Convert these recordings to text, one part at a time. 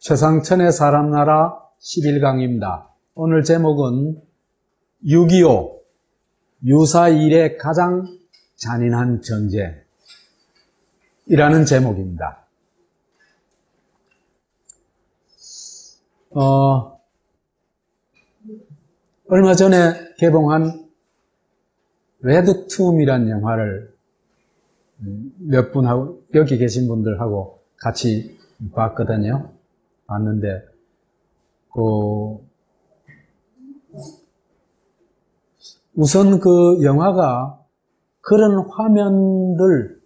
최상천의 사람나라 11강입니다. 오늘 제목은 6.25 유사 이래 가장 잔인한 전쟁이라는 제목입니다. 얼마 전에 개봉한 레드툼이라는 영화를 몇 분하고 여기 계신 분들하고 같이 봤거든요. 봤는데 우선 그 영화가 그런 화면들,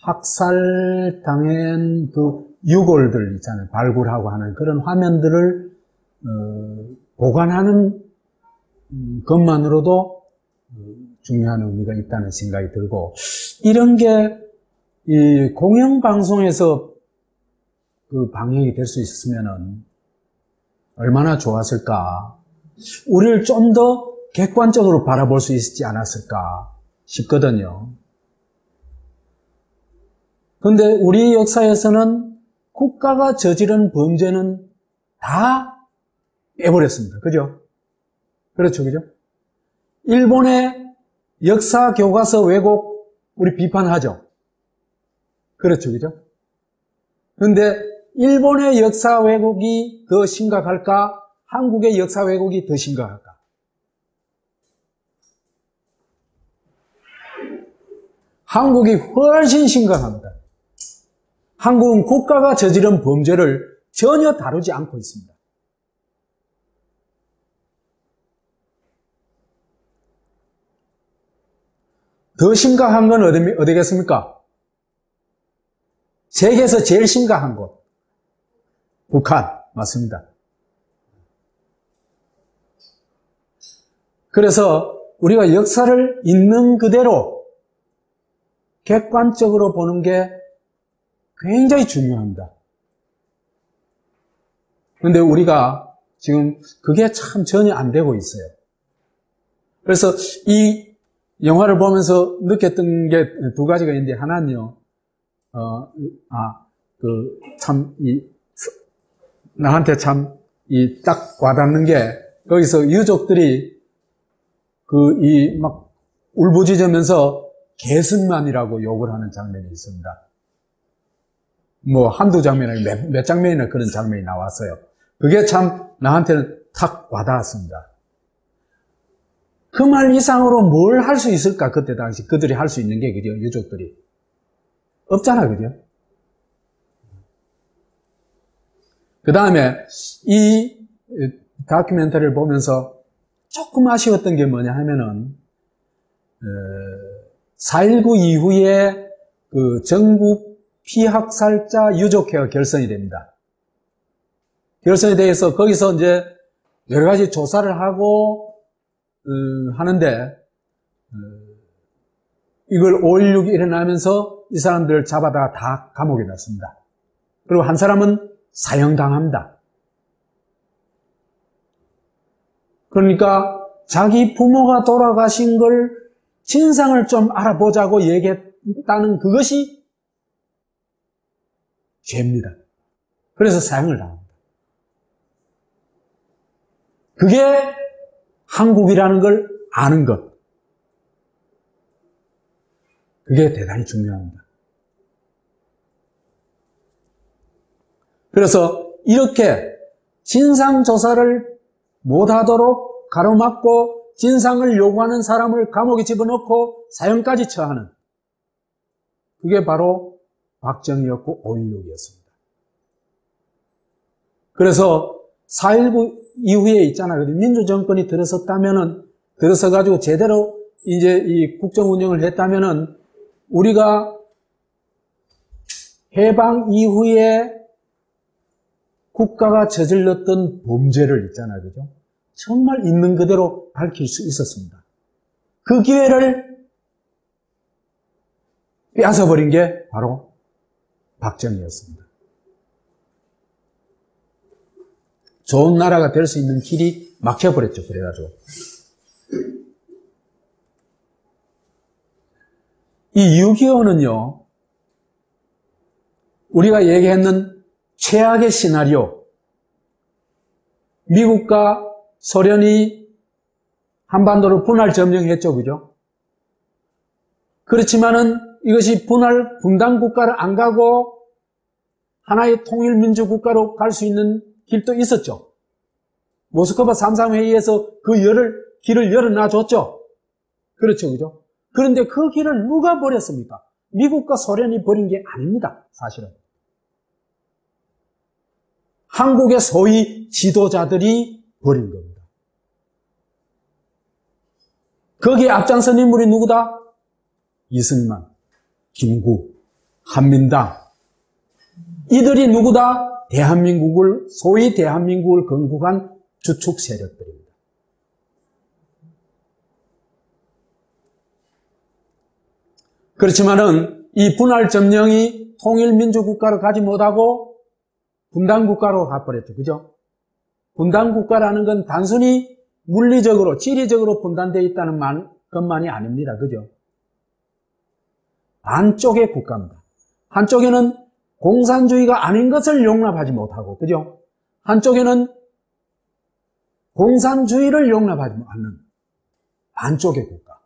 학살당한 그 유골들 있잖아요. 발굴하고 하는 그런 화면들을 보관하는 것만으로도 중요한 의미가 있다는 생각이 들고, 이런 게 이 공영방송에서 그 방영이 될 수 있었으면은 얼마나 좋았을까. 우리를 좀 더 객관적으로 바라볼 수 있지 않았을까 싶거든요. 그런데 우리 역사에서는 국가가 저지른 범죄는 다 빼버렸습니다. 그죠? 그렇죠, 그죠? 일본의 역사 교과서 왜곡 우리 비판하죠. 그렇죠, 그죠? 그런데 일본의 역사 왜곡이 더 심각할까? 한국의 역사 왜곡이 더 심각할까? 한국이 훨씬 심각합니다. 한국은 국가가 저지른 범죄를 전혀 다루지 않고 있습니다. 더 심각한 건 어디겠습니까? 세계에서 제일 심각한 곳. 북한. 맞습니다. 그래서 우리가 역사를 있는 그대로 객관적으로 보는 게 굉장히 중요합니다. 그런데 우리가 지금 그게 참 전혀 안 되고 있어요. 그래서 이 영화를 보면서 느꼈던 게 두 가지가 있는데, 하나는요, 나한테 참, 딱 와닿는 게, 거기서 유족들이 막 울부짖으면서 개승만이라고 욕을 하는 장면이 있습니다. 뭐, 한두 장면이 아니라 몇 장면이나 그런 장면이 나왔어요. 그게 참 나한테는 탁 와닿았습니다. 그 말 이상으로 뭘 할 수 있을까? 그때 당시 그들이 할 수 있는 게, 그죠? 유족들이. 없잖아, 그죠? 그 다음에 이 다큐멘터리를 보면서 조금 아쉬웠던 게 뭐냐 하면은, 4.19 이후에 그 전국 피학살자 유족회가 결성이 됩니다. 결성이 돼서 거기서 이제 여러 가지 조사를 하고, 하는데, 이걸 5.16이 일어나면서 이 사람들을 잡아다가 다 감옥에 넣습니다. 그리고 한 사람은 사형당합니다. 그러니까 자기 부모가 돌아가신 걸 진상을 좀 알아보자고 얘기했다는 그것이 죄입니다. 그래서 사형을 당합니다. 그게 한국이라는 걸 아는 것. 그게 대단히 중요합니다. 그래서 이렇게 진상조사를 못하도록 가로막고 진상을 요구하는 사람을 감옥에 집어넣고 사형까지 처하는, 그게 바로 박정희였고 5.16이었습니다. 그래서 4.19 이후에 있잖아요. 민주정권이 들어서가지고 제대로 이제 이 국정 운영을 했다면은, 우리가 해방 이후에 국가가 저질렀던 범죄를 있잖아요. 그죠? 정말 있는 그대로 밝힐 수 있었습니다. 그 기회를 빼앗아버린 게 바로 박정희였습니다. 좋은 나라가 될 수 있는 길이 막혀버렸죠. 그래가지고. 이 6.25는요, 우리가 얘기했는 최악의 시나리오, 미국과 소련이 한반도를 분할 점령했죠, 그죠? 그렇지만은 이것이 분단 국가를 안 가고 하나의 통일민주 국가로 갈 수 있는 길도 있었죠. 모스크바 3.3 회의에서 그 길을 열어놔줬죠. 그렇죠, 그죠? 그런데 그 길을 누가 버렸습니까? 미국과 소련이 버린 게 아닙니다, 사실은. 한국의 소위 지도자들이 버린 겁니다. 거기에 앞장선 인물이 누구다? 이승만, 김구, 한민당. 이들이 누구다? 소위 대한민국을 건국한 주축 세력들입니다. 그렇지만은 이 분할 점령이 통일민주국가로 가지 못하고 분단국가로 가버렸죠. 그죠? 분단국가라는 건 단순히 물리적으로, 지리적으로 분단되어 있다는 것만이 아닙니다. 그죠? 반쪽의 국가입니다. 한쪽에는 공산주의가 아닌 것을 용납하지 못하고, 그죠? 한쪽에는 공산주의를 용납하지 않는 반쪽의 국가.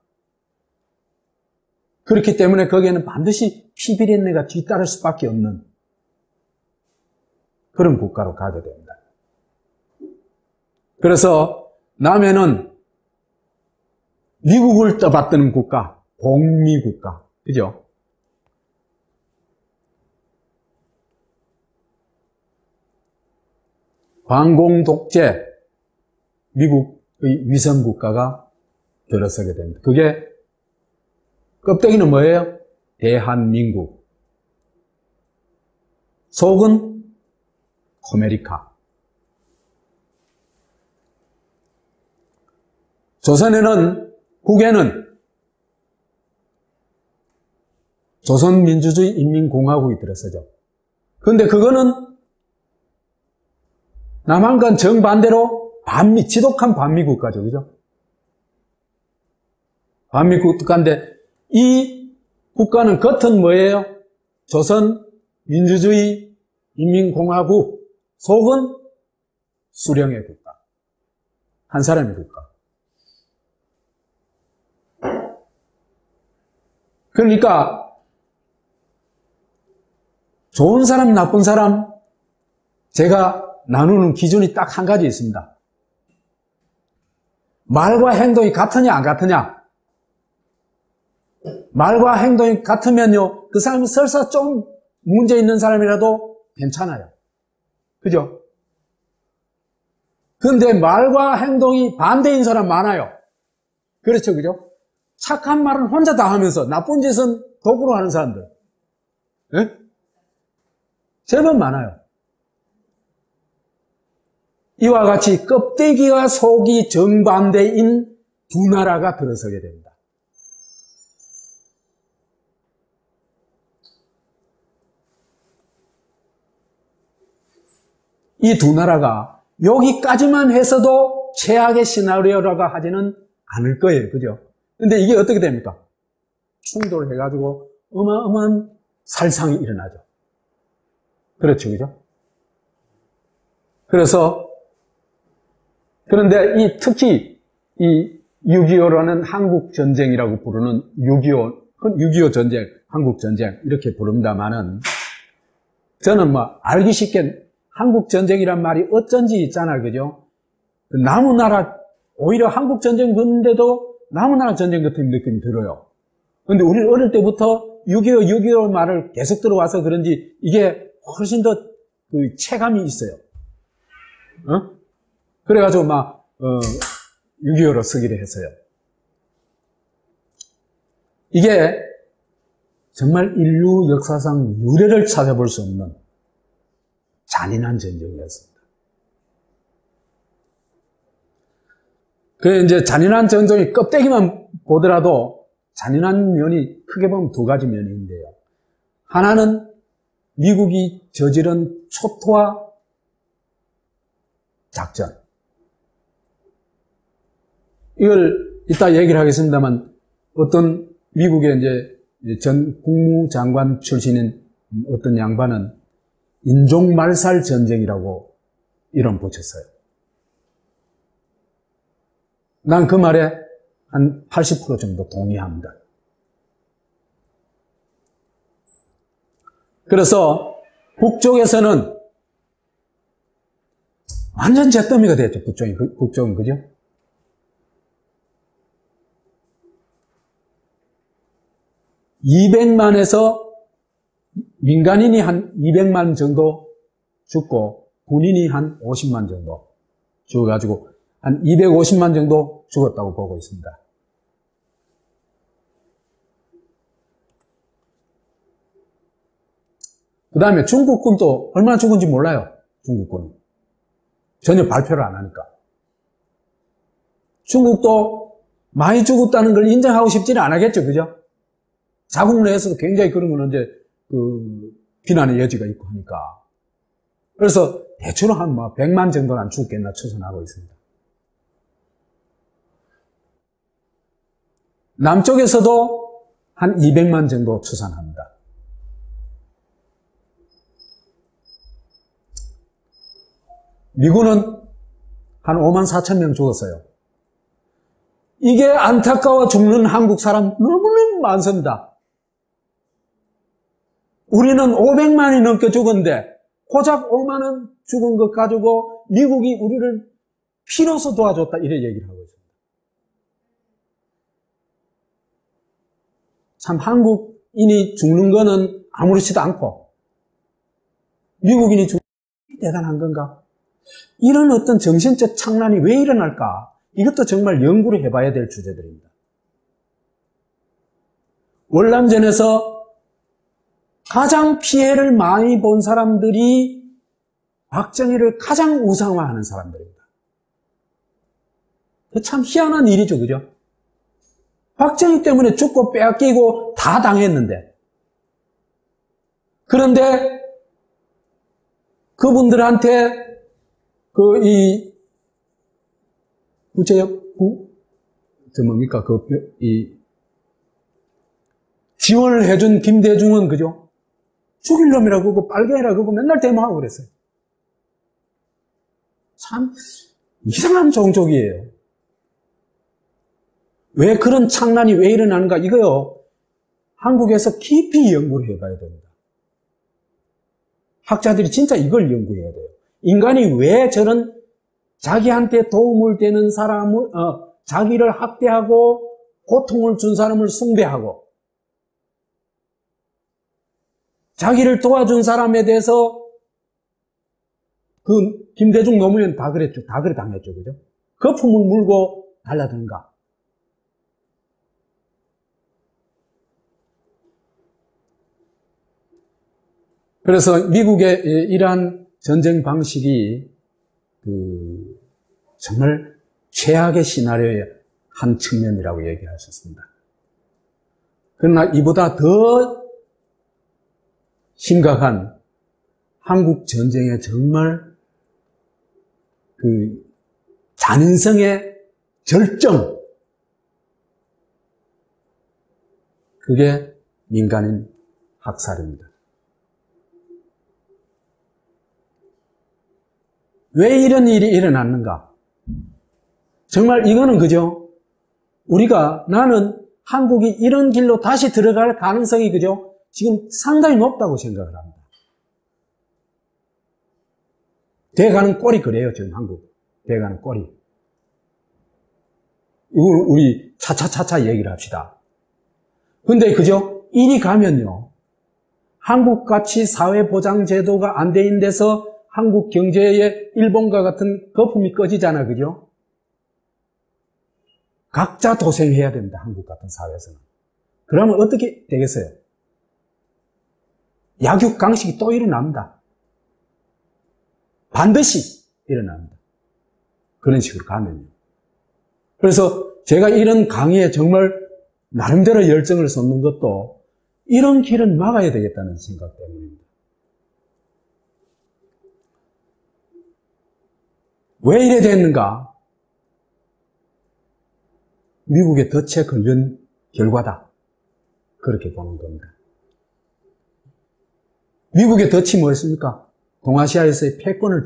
그렇기 때문에 거기에는 반드시 피비린내가 뒤따를 수밖에 없는 그런 국가로 가게 됩니다. 그래서 남해는 미국을 떠받드는 국가, 공미국가, 그죠? 반공독재, 미국의 위성국가가 들어서게 됩니다. 그게 껍데기는 뭐예요? 대한민국. 속은 아메리카. 국에는 조선민주주의 인민공화국이 들어서죠. 그런데 그거는 남한과 정반대로 지독한 반미국가죠. 그죠? 반미국가인데 이 국가는 겉은 뭐예요? 조선민주주의 인민공화국, 속은 수령의 국가. 한 사람의 국가. 그러니까 좋은 사람, 나쁜 사람 제가 나누는 기준이 딱 한 가지 있습니다. 말과 행동이 같으냐 안 같으냐. 말과 행동이 같으면요, 그 사람이 설사 좀 문제 있는 사람이라도 괜찮아요. 그죠? 그런데 말과 행동이 반대인 사람 많아요. 그렇죠, 그죠? 착한 말은 혼자 다 하면서 나쁜 짓은 도구로 하는 사람들. 네? 제법 많아요. 이와 같이 껍데기와 속이 정반대인 두 나라가 들어서게 됩니다. 이 두 나라가 여기까지만 해서도 최악의 시나리오라고 하지는 않을 거예요. 그죠? 근데 이게 어떻게 됩니까? 충돌해가지고 어마어마한 살상이 일어나죠. 그렇죠. 그죠? 그런데 특히 이 6.25라는 한국전쟁이라고 부르는 6.25 전쟁, 한국전쟁, 이렇게 부릅니다만은, 저는 알기 쉽게 한국전쟁이란 말이 어쩐지 있잖아요. 그죠? 오히려 한국전쟁 그런데도 남우나라 전쟁 같은 느낌이 들어요. 근데 우리 어릴 때부터 6.25 말을 계속 들어와서 그런지 이게 훨씬 더 그 체감이 있어요. 그래가지고 6.25로 쓰기로 했어요. 이게 정말 인류 역사상 유례를 찾아볼 수 없는 잔인한 전쟁이었습니다. 이제 잔인한 전쟁의 껍데기만 보더라도 잔인한 면이 크게 보면 두 가지 면이 있는데요. 하나는 미국이 저지른 초토화 작전. 이걸 이따 얘기를 하겠습니다만, 어떤 미국의 이제 전 국무장관 출신인 어떤 양반은 인종말살 전쟁이라고 이름 붙였어요. 난 그 말에 한 80% 정도 동의합니다. 그래서 북쪽에서는 완전 잿더미가 됐죠. 북쪽은, 그죠? (200만에서) 민간인이 한 200만 정도 죽고 군인이 한 50만 정도 죽어가지고 한 250만 정도 죽었다고 보고 있습니다. 그 다음에 중국군도 얼마나 죽은지 몰라요. 중국군은. 전혀 발표를 안 하니까. 중국도 많이 죽었다는 걸 인정하고 싶지는 않았겠죠. 그죠? 자국 내에서도 굉장히 그런 건 이제 비난의 여지가 있고 하니까. 그래서 대충 한 100만 정도는 안 죽겠나 추산하고 있습니다. 남쪽에서도 한 200만 정도 추산합니다. 미군은 한 5만 4천 명 죽었어요. 이게 안타까워 죽는 한국 사람 너무너무 많습니다. 우리는 500만이 넘게 죽었는데 고작 5만 원 죽은 것 가지고 미국이 우리를 피로서 도와줬다 이런 얘기를 하고 있습니다. 참 한국인이 죽는 거는 아무렇지도 않고 미국인이 죽는 게 대단한 건가? 이런 어떤 정신적 착란이 왜 일어날까? 이것도 정말 연구를 해봐야 될 주제들입니다. 월남전에서 가장 피해를 많이 본 사람들이 박정희를 가장 우상화하는 사람들입니다. 참 희한한 일이죠, 그죠? 박정희 때문에 죽고 빼앗기고 다 당했는데, 그런데 그분들한테 지원을 해준 김대중은, 그죠? 죽일 놈이라고 그러고 빨갱이라고 그러고 맨날 데모하고 그랬어요. 참 이상한 종족이에요. 왜 그런 착란이 왜 일어나는가? 이거요, 한국에서 깊이 연구를 해봐야 됩니다. 학자들이 진짜 이걸 연구해야 돼요. 인간이 왜 저런 자기한테 도움을 되는 사람을, 자기를 학대하고 고통을 준 사람을 숭배하고 자기를 도와준 사람에 대해서 김대중 노무현 다 그랬죠. 다 그래 당했죠. 그죠? 거품을 물고 달라든가. 그래서 미국의 이러한 전쟁 방식이 정말 최악의 시나리오의 한 측면이라고 얘기하셨습니다. 그러나 이보다 더 심각한 한국 전쟁의 정말 잔인성의 절정, 그게 민간인 학살입니다. 왜 이런 일이 일어났는가? 정말 이거는, 그죠? 나는 한국이 이런 길로 다시 들어갈 가능성이, 그죠? 지금 상당히 높다고 생각을 합니다. 돼가는 꼴이 그래요, 지금 한국. 돼가는 꼴이. 이걸 우리 차차차차 얘기를 합시다. 근데, 그죠? 이리 가면요, 한국같이 사회보장제도가 안 돼 있는 데서 한국 경제에 일본과 같은 거품이 꺼지잖아, 그죠? 각자 도생해야 됩니다, 한국 같은 사회에서는. 그러면 어떻게 되겠어요? 약육강식이 또 일어납니다. 반드시 일어납니다. 그런 식으로 가면요. 그래서 제가 이런 강의에 정말 나름대로 열정을 쏟는 것도 이런 길은 막아야 되겠다는 생각 때문입니다. 왜 이래 됐는가? 미국의 덫에 걸린 결과다. 그렇게 보는 겁니다. 미국의 덫이 뭐였습니까? 동아시아에서의 패권을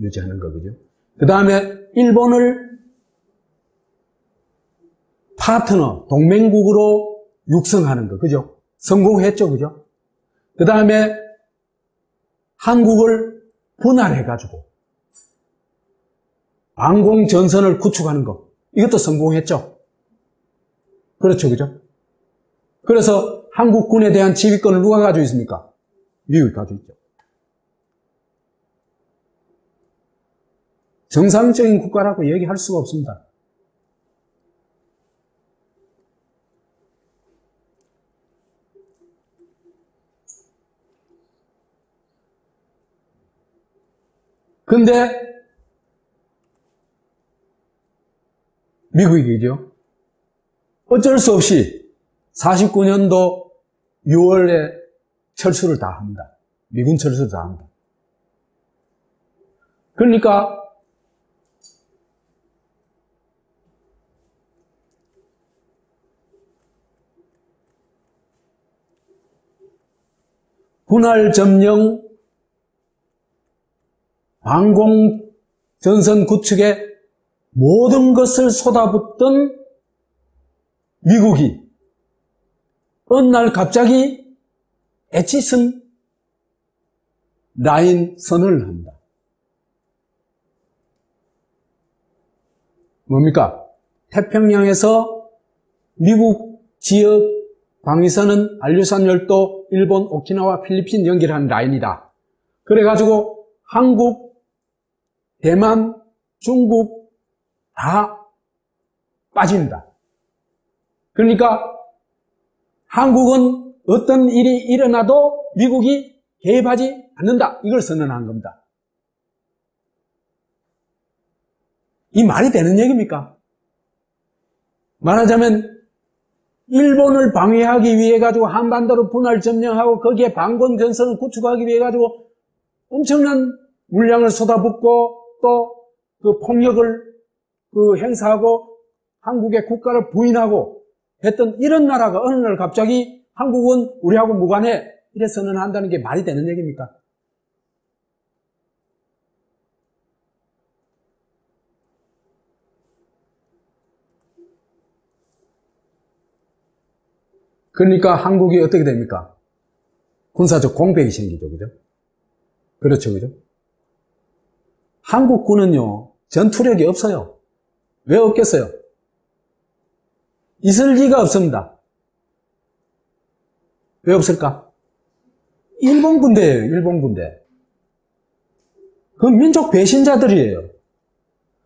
유지하는 거거든요. 그 다음에 일본을 파트너, 동맹국으로 육성하는 거, 그죠? 성공했죠, 그죠? 그 다음에 한국을 분할해가지고 방공전선을 구축하는 거, 이것도 성공했죠? 그렇죠, 그죠? 그래서 한국군에 대한 지휘권을 누가 가지고 있습니까? 미국이 가지고 있죠. 정상적인 국가라고 얘기할 수가 없습니다. 근데 미국이죠. 어쩔 수 없이 49년도 6월에 철수를 다 합니다. 미군 철수를 다 합니다. 그러니까 분할 점령 방공전선 구축에 모든 것을 쏟아붓던 미국이 어느 날 갑자기 에치슨 라인 선언을 합니다. 뭡니까? 태평양에서 미국 지역 방위선은 알류산 열도, 일본, 오키나와, 필리핀 연결하는 라인이다. 그래가지고 한국, 대만, 중국 다 빠집니다. 그러니까 한국은 어떤 일이 일어나도 미국이 개입하지 않는다. 이걸 선언한 겁니다. 이 말이 되는 얘기입니까? 말하자면 일본을 방위하기 위해 가지고 한반도를 분할 점령하고 거기에 방공전선을 구축하기 위해 가지고 엄청난 물량을 쏟아붓고 또 그 폭력을 행사하고 한국의 국가를 부인하고 했던 이런 나라가 어느 날 갑자기 한국은 우리하고 무관해 이래 선언한다는 게 말이 되는 얘기입니까? 그러니까 한국이 어떻게 됩니까? 군사적 공백이 생기죠, 그죠? 그렇죠, 그죠? 한국군은요, 전투력이 없어요. 왜 없겠어요? 있을 리가 없습니다. 왜 없을까? 일본 군대예요, 일본 군대. 그 민족 배신자들이에요.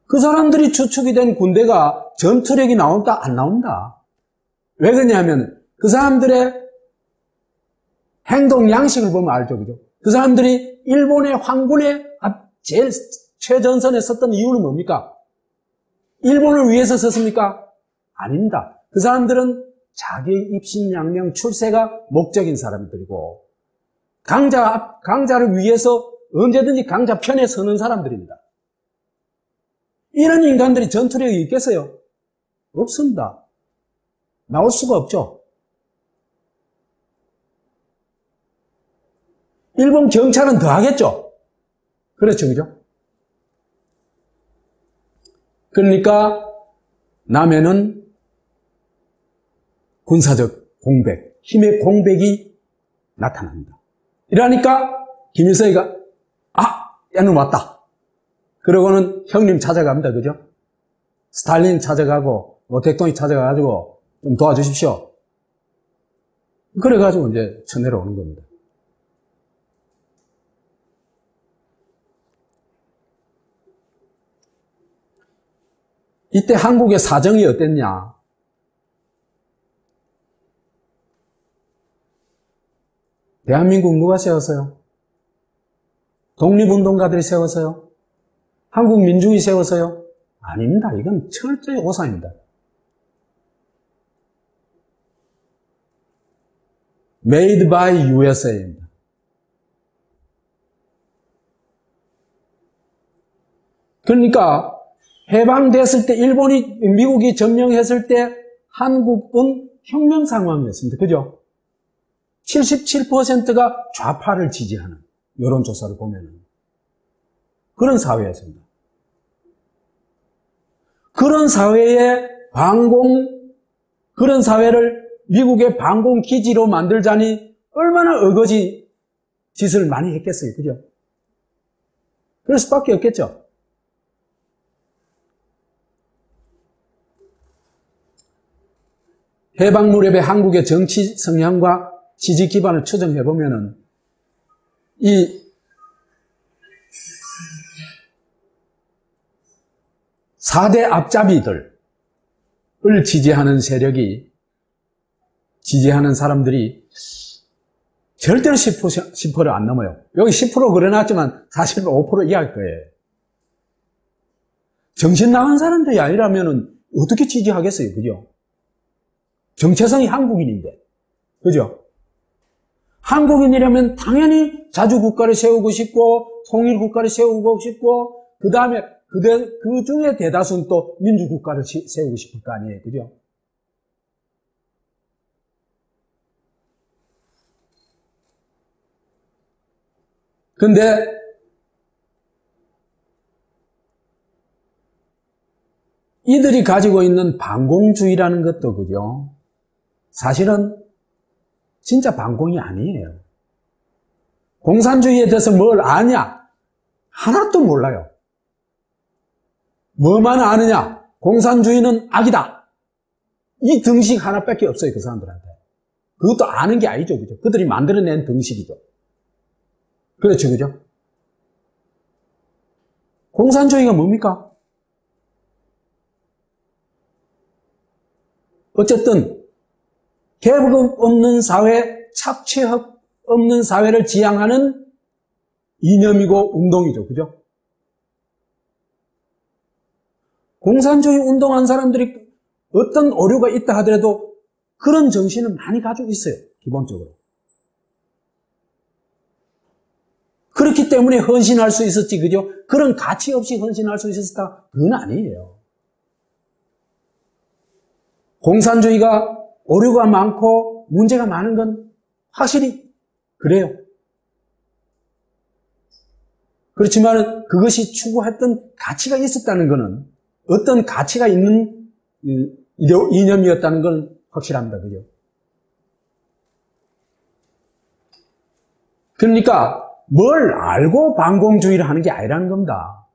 그 사람들이 주축이 된 군대가 전투력이 나온다, 안 나온다. 왜 그러냐면, 그 사람들의 행동 양식을 보면 알죠, 그죠? 그 사람들이 일본의 황군의 제일 최전선에 섰던 이유는 뭡니까? 일본을 위해서 섰습니까? 아닙니다. 그 사람들은 자기 입신양명 출세가 목적인 사람들이고 강자를 위해서 언제든지 강자 편에 서는 사람들입니다. 이런 인간들이 전투력이 있겠어요? 없습니다. 나올 수가 없죠. 일본 경찰은 더 하겠죠. 그렇죠, 그죠? 그러니까 남해는 군사적 공백, 힘의 공백이 나타납니다. 이러니까 김일성이가 얘는 왔다. 그러고는 형님 찾아갑니다. 그죠? 스탈린 찾아가고 모택동이 찾아가가지고 좀 도와주십시오. 그래가지고 이제 쳐내려오는 겁니다. 이때 한국의 사정이 어땠냐? 대한민국 누가 세웠어요? 독립운동가들이 세웠어요? 한국 민중이 세웠어요? 아닙니다. 이건 철저히 오산입니다. Made by USA입니다. 그러니까 해방됐을 때 미국이 점령했을 때 한국은 혁명 상황이었습니다. 그죠? 77%가 좌파를 지지하는 여론조사를 보면은 그런 사회였습니다. 그런 사회에 그런 사회를 미국의 반공 기지로 만들자니 얼마나 어거지 짓을 많이 했겠어요. 그죠? 그럴 수밖에 없겠죠. 해방 무렵의 한국의 정치 성향과 지지 기반을 추정해보면은 이 4대 앞잡이들을 지지하는 세력이, 지지하는 사람들이 절대로 10%를 안 넘어요. 여기 10% 그려놨지만 사실은 5% 이하일 거예요. 정신 나간 사람들이 아니라면 어떻게 지지하겠어요? 그죠? 정체성이 한국인인데. 그죠? 한국인이라면 당연히 자주국가를 세우고 싶고, 통일국가를 세우고 싶고, 그 다음에 그 중에 대다수는 또 민주국가를 세우고 싶을 거 아니에요. 그죠? 근데 이들이 가지고 있는 반공주의라는 것도 그죠? 사실은 진짜 반공이 아니에요. 공산주의에 대해서 뭘 아냐? 하나도 몰라요. 뭐만 아느냐? 공산주의는 악이다. 이 등식 하나밖에 없어요, 그 사람들한테. 그것도 아는 게 아니죠, 그죠? 그들이 만들어낸 등식이죠. 그렇죠, 그죠? 공산주의가 뭡니까? 어쨌든 계급 없는 사회, 착취 없는 사회를 지향하는 이념이고 운동이죠, 그죠? 공산주의 운동한 사람들이 어떤 오류가 있다 하더라도 그런 정신을 많이 가지고 있어요, 기본적으로. 그렇기 때문에 헌신할 수 있었지, 그죠? 그런 가치 없이 헌신할 수 있었다? 그건 아니에요. 공산주의가 오류가 많고 문제가 많은 건 확실히 그래요. 그렇지만 그것이 추구했던 가치가 있었다는 것은 어떤 가치가 있는 이념이었다는 건 확실합니다. 그죠? 그러니까 뭘 알고 반공주의를 하는 게 아니라는 겁니다.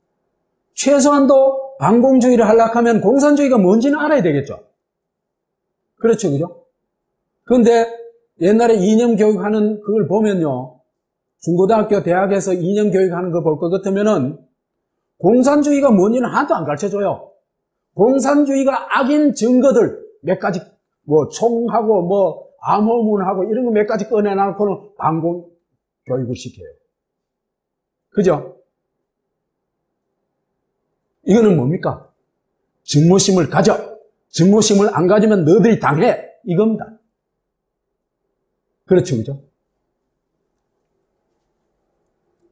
최소한도 반공주의를 하려고 하면 공산주의가 뭔지는 알아야 되겠죠. 그렇죠, 그죠? 그런데 옛날에 이념 교육하는 그걸 보면요, 중고등학교, 대학에서 이념 교육하는 걸 볼 것 같으면은 공산주의가 뭔지는 하나도 안 가르쳐줘요. 공산주의가 악인 증거들 몇 가지, 뭐 총하고 뭐 암호문하고 이런 거 몇 가지 꺼내놓고는 반공 교육을 시켜요. 그죠? 이거는 뭡니까? 증오심을 가져. 증오심을 안 가지면 너희들이 당해. 이겁니다. 그렇죠, 그죠?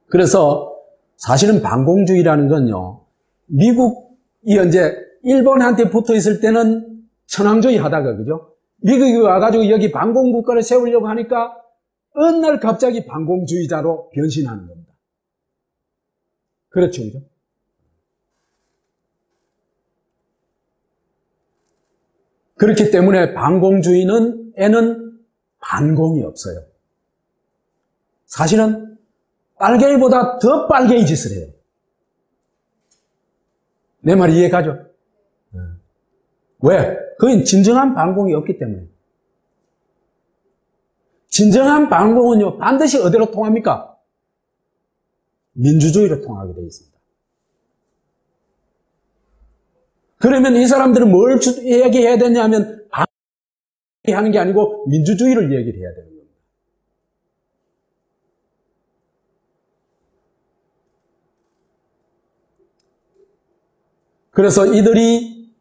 그래서 사실은 반공주의라는 건요, 미국이 이제 일본한테 붙어 있을 때는 천황주의 하다가, 그죠? 미국이 와가지고 여기 반공국가를 세우려고 하니까 어느 날 갑자기 반공주의자로 변신하는 겁니다. 그렇죠, 그죠? 그렇기 때문에 반공주의에는 반공이 없어요. 사실은 빨갱이보다 더 빨갱이 짓을 해요. 내 말이 이해가죠? 왜? 그건 진정한 반공이 없기 때문에. 진정한 반공은요, 반드시 어디로 통합니까? 민주주의로 통하게 되어 있습니다. 그러면 이 사람들은 뭘 얘기해야 되냐면 반공하는 게 아니고 민주주의를 얘기를 해야 되는 겁니다. 그래서 이들이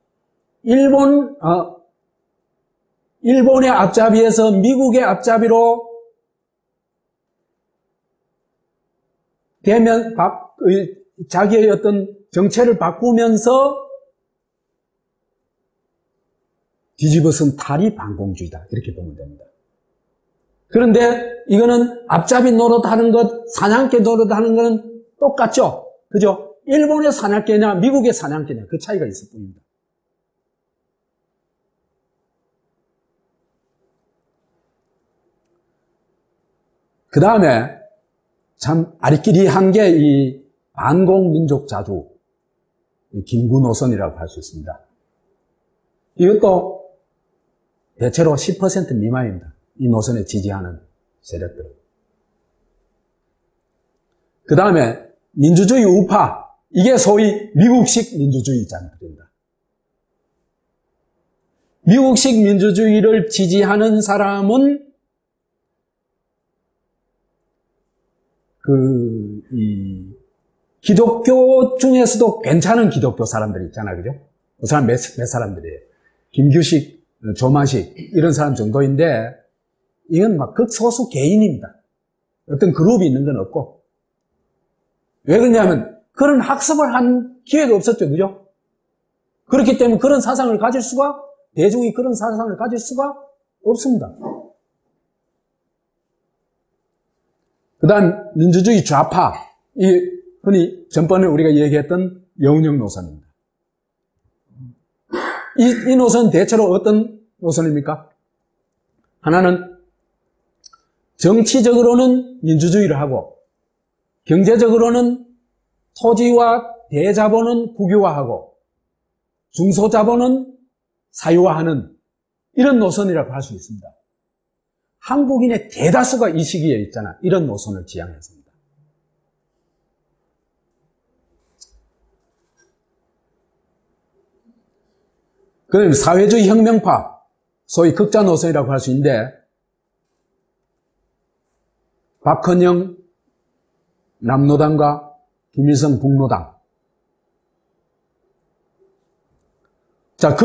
일본의 앞잡이에서 미국의 앞잡이로 되면 자기의 어떤 정체를 바꾸면서 뒤집어쓴 탈이 반공주의다. 이렇게 보면 됩니다. 그런데 이거는 앞잡이 노릇하는 것, 사냥개 노릇하는 것은 똑같죠? 그죠? 일본의 사냥개냐, 미국의 사냥개냐, 그 차이가 있을 뿐입니다. 그 다음에 참 아리끼리한 게 이 반공민족 자주, 김구 노선이라고 할 수 있습니다. 이것도 대체로 10% 미만입니다. 이 노선에 지지하는 세력들은. 그 다음에 민주주의 우파, 이게 소위 미국식 민주주의자들입니다. 미국식 민주주의를 지지하는 사람은 기독교 중에서도 괜찮은 기독교 사람들이 있잖아요. 그죠? 그 사람 몇 사람들이에요. 김규식, 조만식, 이런 사람 정도인데, 이건 막 극소수 개인입니다. 어떤 그룹이 있는 건 없고. 왜 그러냐면, 그런 학습을 한 기회가 없었죠. 그죠? 그렇기 때문에 그런 사상을 가질 수가, 대중이 그런 사상을 가질 수가 없습니다. 그 다음, 민주주의 좌파. 이, 흔히 전번에 우리가 얘기했던 영영 노선입니다. 이 노선은 대체로 어떤 노선입니까? 하나는 정치적으로는 민주주의를 하고, 경제적으로는 토지와 대자본은 국유화하고, 중소자본은 사유화하는 이런 노선이라고 할 수 있습니다. 한국인의 대다수가 이 시기에 있잖아. 이런 노선을 지향했습니다. 그럼 사회주의 혁명파, 소위 극자 노선이라고 할 수 있는데, 박헌영 남노당과 김일성 북노당. 자,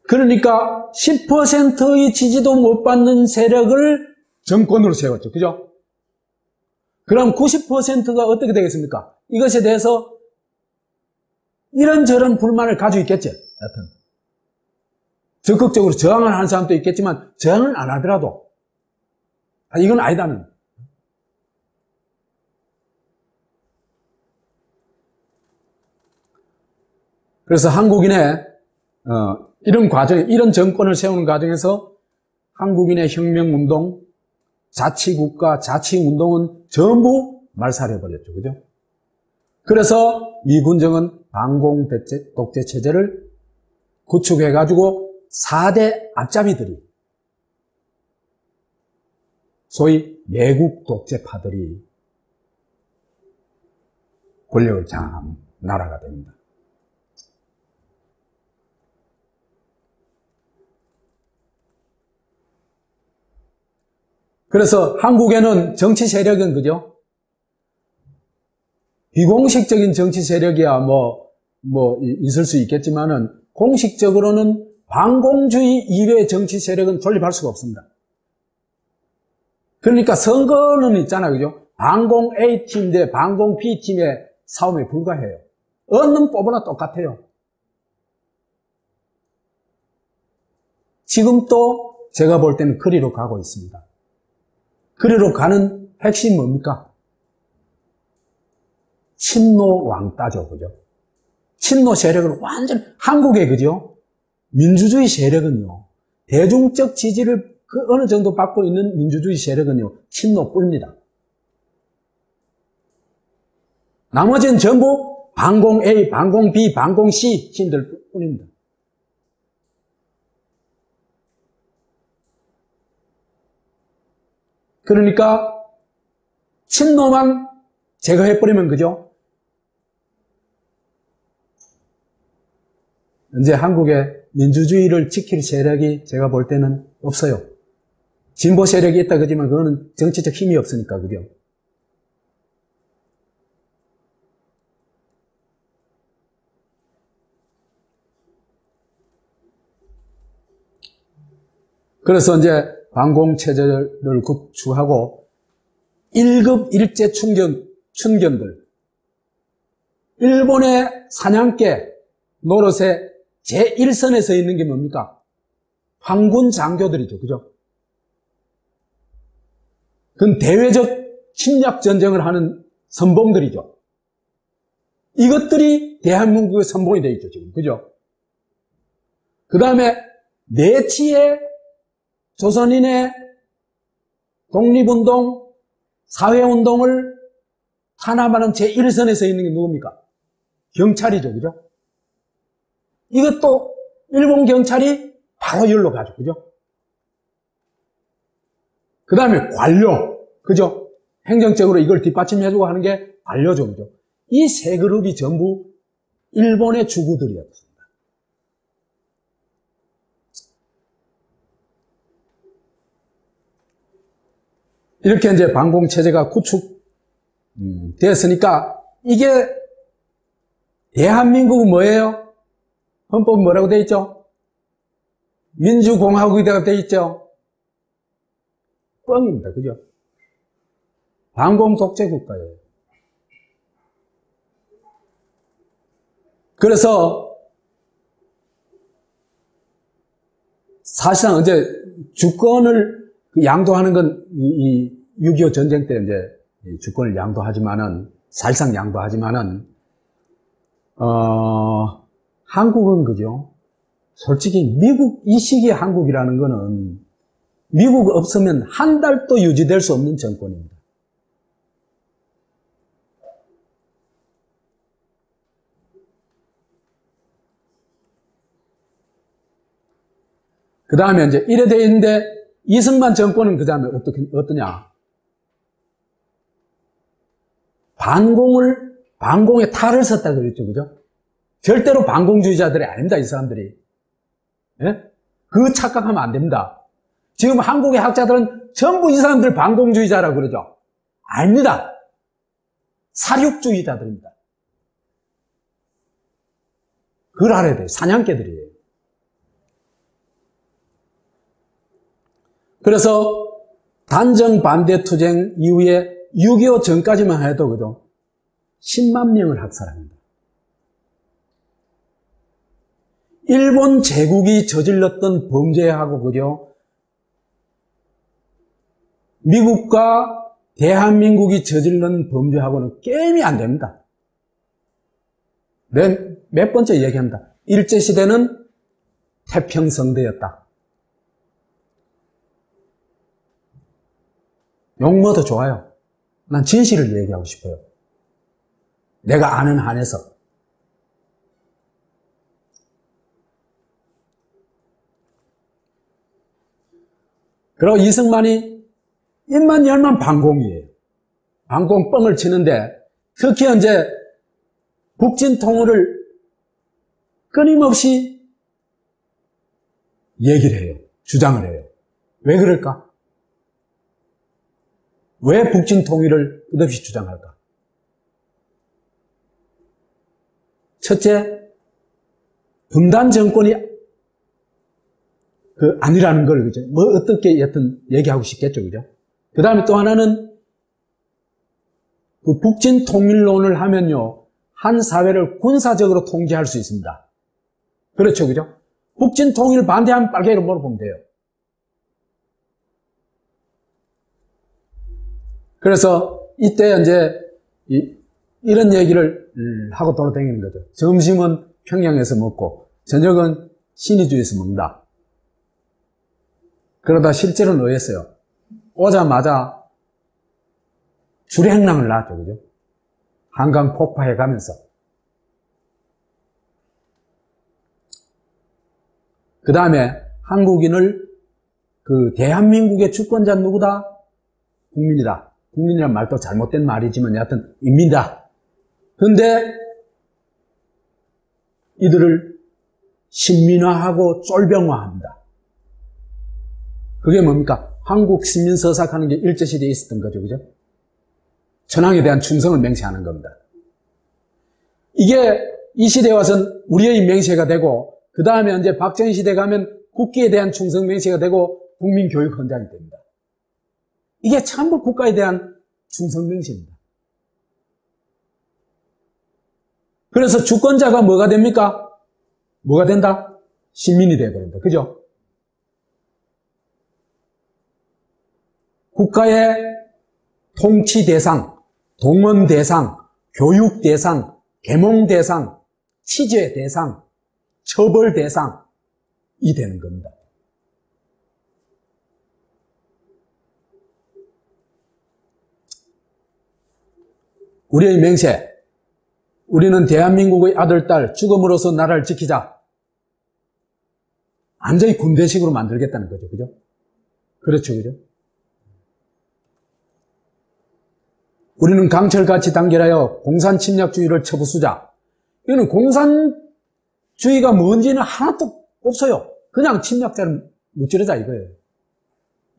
그러니까 10%의 지지도 못 받는 세력을 정권으로 세웠죠. 그죠? 그럼 90%가 어떻게 되겠습니까? 이것에 대해서 이런저런 불만을 가지고 있겠죠. 여튼 적극적으로 저항을 하는 사람도 있겠지만 저항을 안 하더라도 이건 아니다는. 그래서 한국인의 이런 과정, 이런 정권을 세우는 과정에서 한국인의 혁명운동, 자치국가, 자치운동은 전부 말살해버렸죠. 그죠? 그래서 미군정은 반공 독재 체제를 구축해가지고 4대 앞잡이들이, 소위 내국 독재파들이 권력을 장악한 나라가 됩니다. 그래서 한국에는 정치 세력은 그죠? 비공식적인 정치 세력이야 있을 수 있겠지만은 공식적으로는 반공주의 이외의 정치 세력은 존립할 수가 없습니다. 그러니까 선거는 있잖아요. 그죠? 반공 A팀 대 반공 B팀의 싸움에 불과해요. 어느 놈 뽑으나 똑같아요. 지금 또 제가 볼 때는 그리로 가고 있습니다. 그리로 가는 핵심이 뭡니까? 친노 왕따죠. 그죠? 친노 세력은 완전, 한국의 그죠? 민주주의 세력은요, 대중적 지지를 어느 정도 받고 있는 민주주의 세력은요, 친노뿐입니다. 나머지는 전부 반공 A, 반공 B, 반공 C 팀들 뿐입니다. 그러니까 친노만 제거해버리면 그죠? 이제 한국에 민주주의를 지킬 세력이 제가 볼 때는 없어요. 진보 세력이 있다 그러지만 그거는 정치적 힘이 없으니까 그죠? 그래서 이제 반공체제를 구축하고 1급 일제 춘견들, 일본의 사냥개 노릇의 제1선에 서 있는 게 뭡니까? 황군 장교들이죠. 그죠? 그건 대외적 침략 전쟁을 하는 선봉들이죠. 이것들이 대한민국의 선봉이 되어 있죠, 지금. 그죠? 그 다음에 내치의 조선인의 독립운동, 사회운동을 탄압하는 제1선에 있는 게 누굽니까? 경찰이죠, 그죠? 이것도 일본 경찰이 바로 열로 가죠, 그죠? 그 다음에 관료, 그죠? 행정적으로 이걸 뒷받침해주고 하는 게 관료죠, 그죠? 이 세 그룹이 전부 일본의 주구들이었습니다. 이렇게 이제 반공체제가 구축됐으니까 이게 대한민국은 뭐예요? 헌법 뭐라고 되어 있죠? 민주공화국이라고 되어 있죠? 뻥입니다. 그죠? 반공 독재 국가예요. 그래서 사실상 이제 주권을 양도하는 건 이 6.25 전쟁 때 이제 주권을 양도하지만은 사실상 양도하지만은 한국은 그죠? 솔직히 미국 이 시기의 한국이라는 거는 미국 없으면 한 달도 유지될 수 없는 정권입니다. 그 다음에 이제 이래 돼 있는데 이승만 정권은 그 다음에 어떠냐? 반공에 탈을 썼다 그랬죠, 그죠? 절대로 반공주의자들이 아닙니다, 이 사람들이. 예? 그 착각하면 안 됩니다. 지금 한국의 학자들은 전부 이 사람들 반공주의자라고 그러죠. 아닙니다. 사륙주의자들입니다. 그걸 알아야 돼요. 사냥개들이에요. 그래서 단정 반대 투쟁 이후에 6.25 전까지만 해도 그죠? 10만 명을 학살합니다. 일본 제국이 저질렀던 범죄하고 그죠? 미국과 대한민국이 저질른 범죄하고는 게임이 안 됩니다. 몇 번째 얘기합니다. 일제시대는 태평성대였다. 욕먹어도 좋아요. 난 진실을 얘기하고 싶어요. 내가 아는 한에서. 그리고 이승만이 입만 열면 반공이에요. 반공 뻥을 치는데 특히 이제 북진 통일을 끊임없이 얘기를 해요. 주장을 해요. 왜 그럴까? 왜 북진 통일을 끝없이 주장할까? 첫째, 분단 정권이 아니라는 걸, 그죠? 뭐, 어떻게, 여튼, 얘기하고 싶겠죠, 그죠? 그 다음에 또 하나는, 북진 통일론을 하면요, 한 사회를 군사적으로 통제할 수 있습니다. 그렇죠, 그죠? 북진 통일 반대하면 빨개로 물어보면 돼요. 그래서 이때 이제 이런 얘기를 하고 돌아다니는 거죠. 점심은 평양에서 먹고 저녁은 신의주에서 먹는다. 그러다 실제로는 뭐였어요? 오자마자 주례행랑을 놨죠, 그죠? 한강 폭파해 가면서. 그 다음에 한국인을 대한민국의 주권자 누구다? 국민이다. 국민이란 말도 잘못된 말이지만 여하튼 인민이다. 그런데 이들을 신민화하고 쫄병화합니다. 그게 뭡니까? 한국 신민서사하는 게 일제시대에 있었던 거죠. 그죠? 천황에 대한 충성을 맹세하는 겁니다. 이게 이 시대에 와서는 우리의 맹세가 되고 그 다음에 이제 박정희 시대 가면 국기에 대한 충성 맹세가 되고 국민교육 헌장이 됩니다. 이게 전부 국가에 대한 충성 맹세입니다. 그래서 주권자가 뭐가 됩니까? 뭐가 된다? 시민이 되어버린다. 그죠? 국가의 통치 대상, 동원 대상, 교육 대상, 계몽 대상, 치제 대상, 처벌 대상이 되는 겁니다. 우리의 맹세, 우리는 대한민국의 아들, 딸, 죽음으로써 나라를 지키자. 완전히 군대식으로 만들겠다는 거죠. 그죠? 그렇죠. 그죠? 우리는 강철같이 단결하여 공산 침략주의를 쳐부수자. 이거는 공산주의가 뭔지는 하나도 없어요. 그냥 침략자를 무찌르자 이거예요.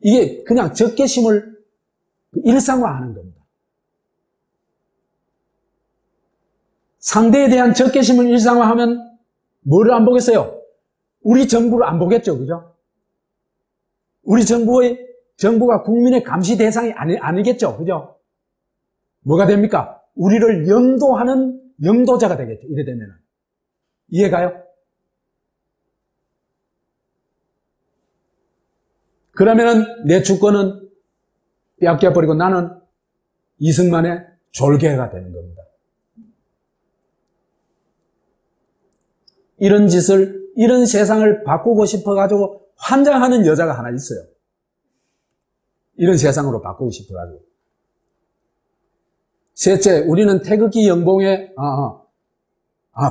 이게 그냥 적개심을 일상화하는 겁니다. 상대에 대한 적개심을 일상화하면 뭐를 안 보겠어요? 우리 정부를 안 보겠죠. 그죠? 우리 정부가 국민의 감시 대상이 아니겠죠. 그죠? 뭐가 됩니까? 우리를 영도하는 영도자가 되겠죠. 이래 되면은. 이해가요? 그러면은 내 주권은 빼앗겨버리고 나는 이승만의 졸개가 되는 겁니다. 이런 짓을, 이런 세상을 바꾸고 싶어가지고 환장하는 여자가 하나 있어요. 이런 세상으로 바꾸고 싶어가지고. 셋째, 우리는 태극기 영봉에,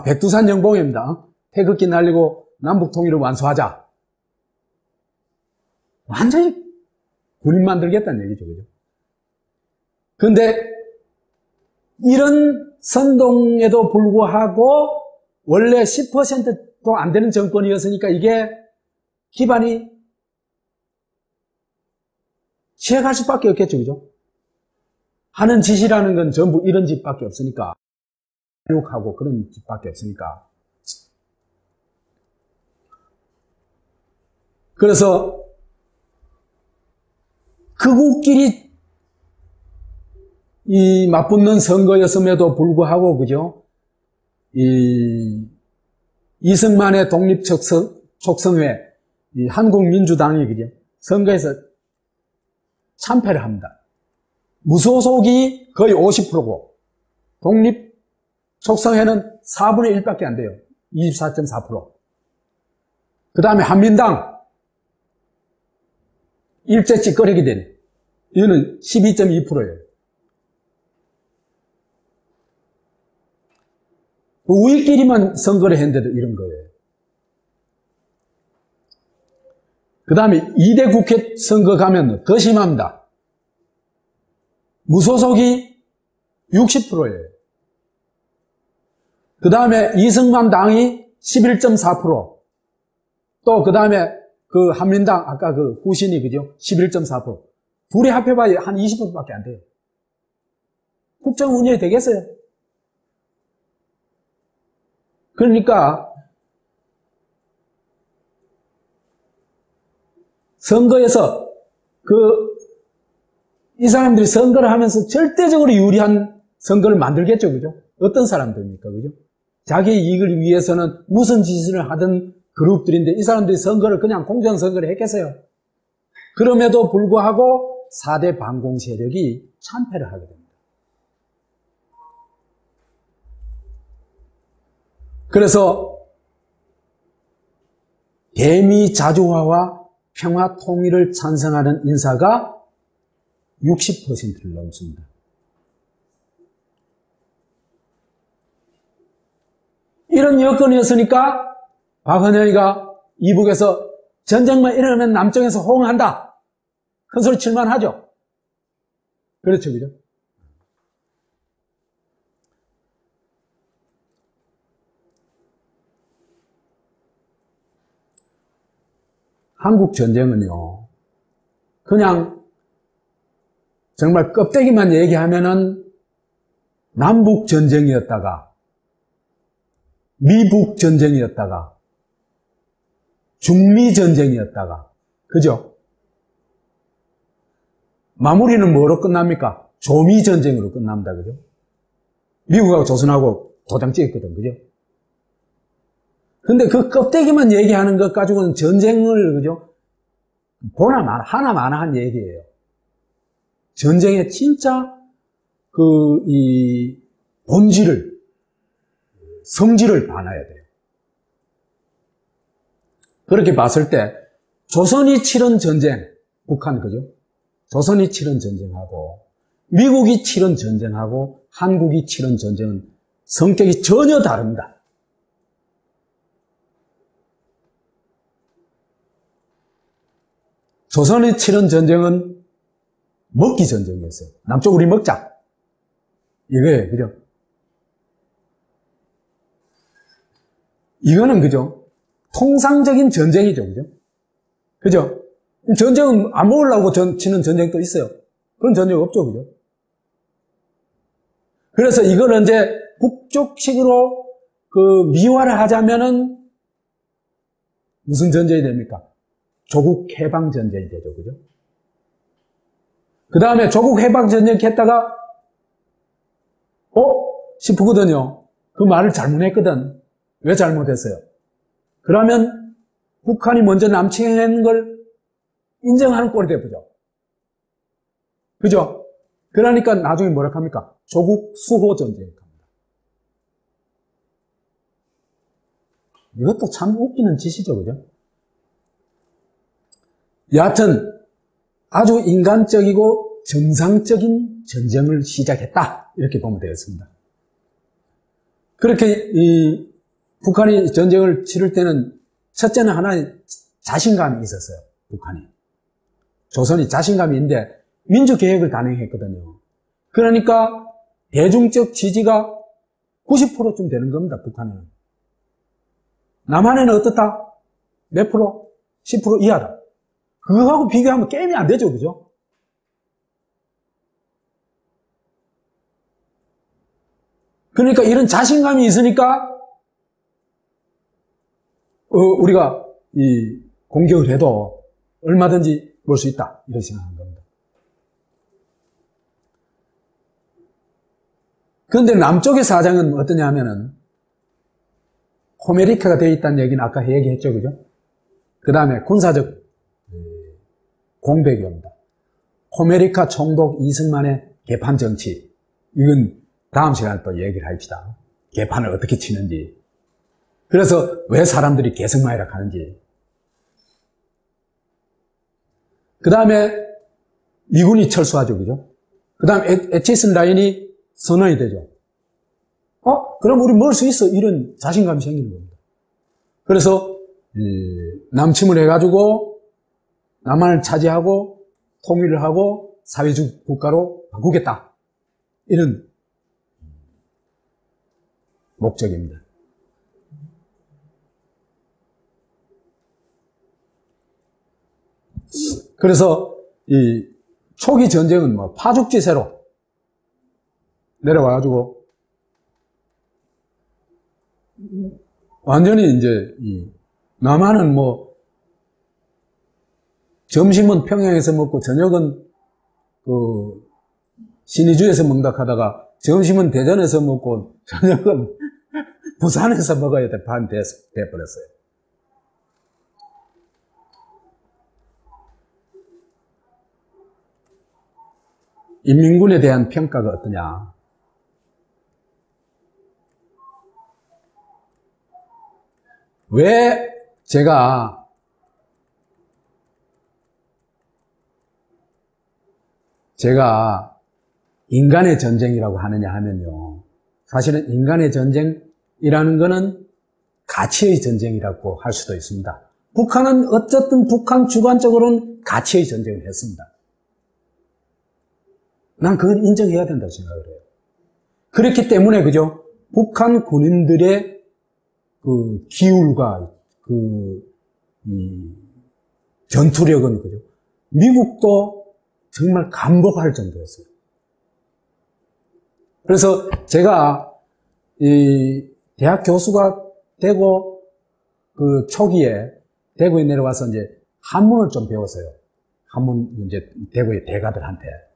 백두산 영봉입니다. 태극기 날리고 남북 통일을 완수하자. 완전히 군인 만들겠다는 얘기죠. 그죠? 근데 이런 선동에도 불구하고 원래 10%도 안 되는 정권이었으니까 이게 기반이 취해갈 수밖에 없겠죠. 그죠? 하는 짓이라는 건 전부 이런 짓밖에 없으니까. 욕하고 그런 짓밖에 없으니까. 그래서 극우끼리 이 맞붙는 선거였음에도 불구하고, 그죠? 이승만의 독립촉성회, 이 한국민주당이, 그죠? 선거에서 참패를 합니다. 무소속이 거의 50%고, 독립촉성회는 4분의 1밖에 안 돼요. 24.4%. 그 다음에 한민당, 일제 찌꺼리게 되네. 이거는 12.2%예요. 우리끼리만 선거를 했는데도 이런 거예요. 그 다음에 2대 국회 선거 가면 더 심합니다. 무소속이 60%예요. 그 다음에 이승만 당이 11.4%. 또 그 다음에 그 한민당, 아까 그 후신이, 그죠? 11.4%. 둘이 합해봐야 한 20%밖에 안 돼요. 국정 운영이 되겠어요? 그러니까 선거에서 이 사람들이 선거를 하면서 절대적으로 유리한 선거를 만들겠죠. 그죠? 어떤 사람들입니까? 그죠? 자기의 이익을 위해서는 무슨 짓을 하든 그룹들인데 이 사람들이 선거를 그냥 공정선거를 했겠어요? 그럼에도 불구하고 4대 반공 세력이 참패를 하게 됩니다. 그래서 대미자주화와 평화 통일을 찬성하는 인사가 60%를 넘습니다. 이런 여건이었으니까 박헌영이가 이북에서 전쟁만 일어나면 남쪽에서 호응한다. 큰 소리 칠만 하죠. 그렇죠, 그죠? 한국 전쟁은요, 그냥 정말 껍데기만 얘기하면은 남북 전쟁이었다가 미북 전쟁이었다가 중미 전쟁이었다가, 그죠? 마무리는 뭐로 끝납니까? 조미 전쟁으로 끝납니다. 그죠? 미국하고 조선하고 도장 찍었거든. 그죠? 근데 그 껍데기만 얘기하는 것 가지고는 전쟁을, 그죠? 하나마나한 얘기예요. 전쟁의 진짜 이 본질을 성질을 봐놔야 돼요. 그렇게 봤을 때 조선이 치른 전쟁, 북한 그죠? 조선이 치른 전쟁하고 미국이 치른 전쟁하고 한국이 치른 전쟁은 성격이 전혀 다릅니다. 조선이 치른 전쟁은 먹기 전쟁이었어요. 남쪽 우리 먹자. 이거예요. 그죠? 이거는 그죠? 통상적인 전쟁이죠. 그죠? 그죠? 전쟁은 안 먹으려고 치는 전쟁도 있어요. 그런 전쟁 없죠. 그죠? 그래서 이걸 이제 북쪽식으로 미화를 하자면은 무슨 전쟁이 됩니까? 조국 해방 전쟁이 되죠. 그죠? 그 다음에 조국 해방 전쟁 했다가 싶거든요. 그 말을 잘못했거든. 왜 잘못했어요? 그러면 북한이 먼저 남침한 걸 인정하는 꼴이 되죠. 그죠? 그러니까 나중에 뭐라 합니까? 조국 수호 전쟁 합니다. 이것도 참 웃기는 짓이죠. 그죠? 여하튼 아주 인간적이고 정상적인 전쟁을 시작했다. 이렇게 보면 되겠습니다. 그렇게 북한이 전쟁을 치를 때는 첫째는 하나의 자신감이 있었어요. 북한이. 조선이 자신감이 있는데 민주개혁을 단행했거든요. 그러니까 대중적 지지가 90%쯤 되는 겁니다. 북한은. 남한에는 어떻다? 몇 프로? 10% 이하다. 그거하고 비교하면 게임이 안 되죠. 그죠? 그러니까 이런 자신감이 있으니까 우리가 이 공격을 해도 얼마든지 볼 수 있다. 이렇게 생각하는 겁니다. 그런데 남쪽의 사정은 어떠냐 하면은 호메리카가 되어 있다는 얘기는 아까 얘기했죠. 그죠? 그 다음에 군사적 공백이 옵니다. 호메리카 총독 이승만의 개판 정치. 이건 다음 시간에 또 얘기를 합시다. 개판을 어떻게 치는지. 그래서 왜 사람들이 개성마이락 하는지. 그 다음에 미군이 철수하죠. 그죠? 그 다음 에치슨 라인이 선언이 되죠. 그럼 우리 먹을 수 있어. 이런 자신감이 생기는 겁니다. 그래서 남침을 해가지고 남한을 차지하고 통일을 하고 사회주의 국가로 바꾸겠다. 이런 목적입니다. 그래서 이 초기 전쟁은 뭐 파죽지세로 내려와가지고 완전히 이제 남한은 뭐 점심은 평양에서 먹고 저녁은 신의주에서 먹다 하다가 점심은 대전에서 먹고 저녁은 부산에서 먹어야 돼. 반 돼버렸어요. 인민군에 대한 평가가 어떠냐? 왜 제가 인간의 전쟁이라고 하느냐 하면요. 사실은 인간의 전쟁이라는 것은 가치의 전쟁이라고 할 수도 있습니다. 북한은 어쨌든 북한 주관적으로는 가치의 전쟁을 했습니다. 난 그걸 인정해야 된다고 생각을 해요. 그렇기 때문에, 그죠? 북한 군인들의 기울과 전투력은, 그죠? 미국도 정말 감복할 정도였어요. 그래서 제가 대학 교수가 되고 초기에 대구에 내려와서 이제 한문을 좀 배웠어요. 한문 이제 대구의 대가들한테.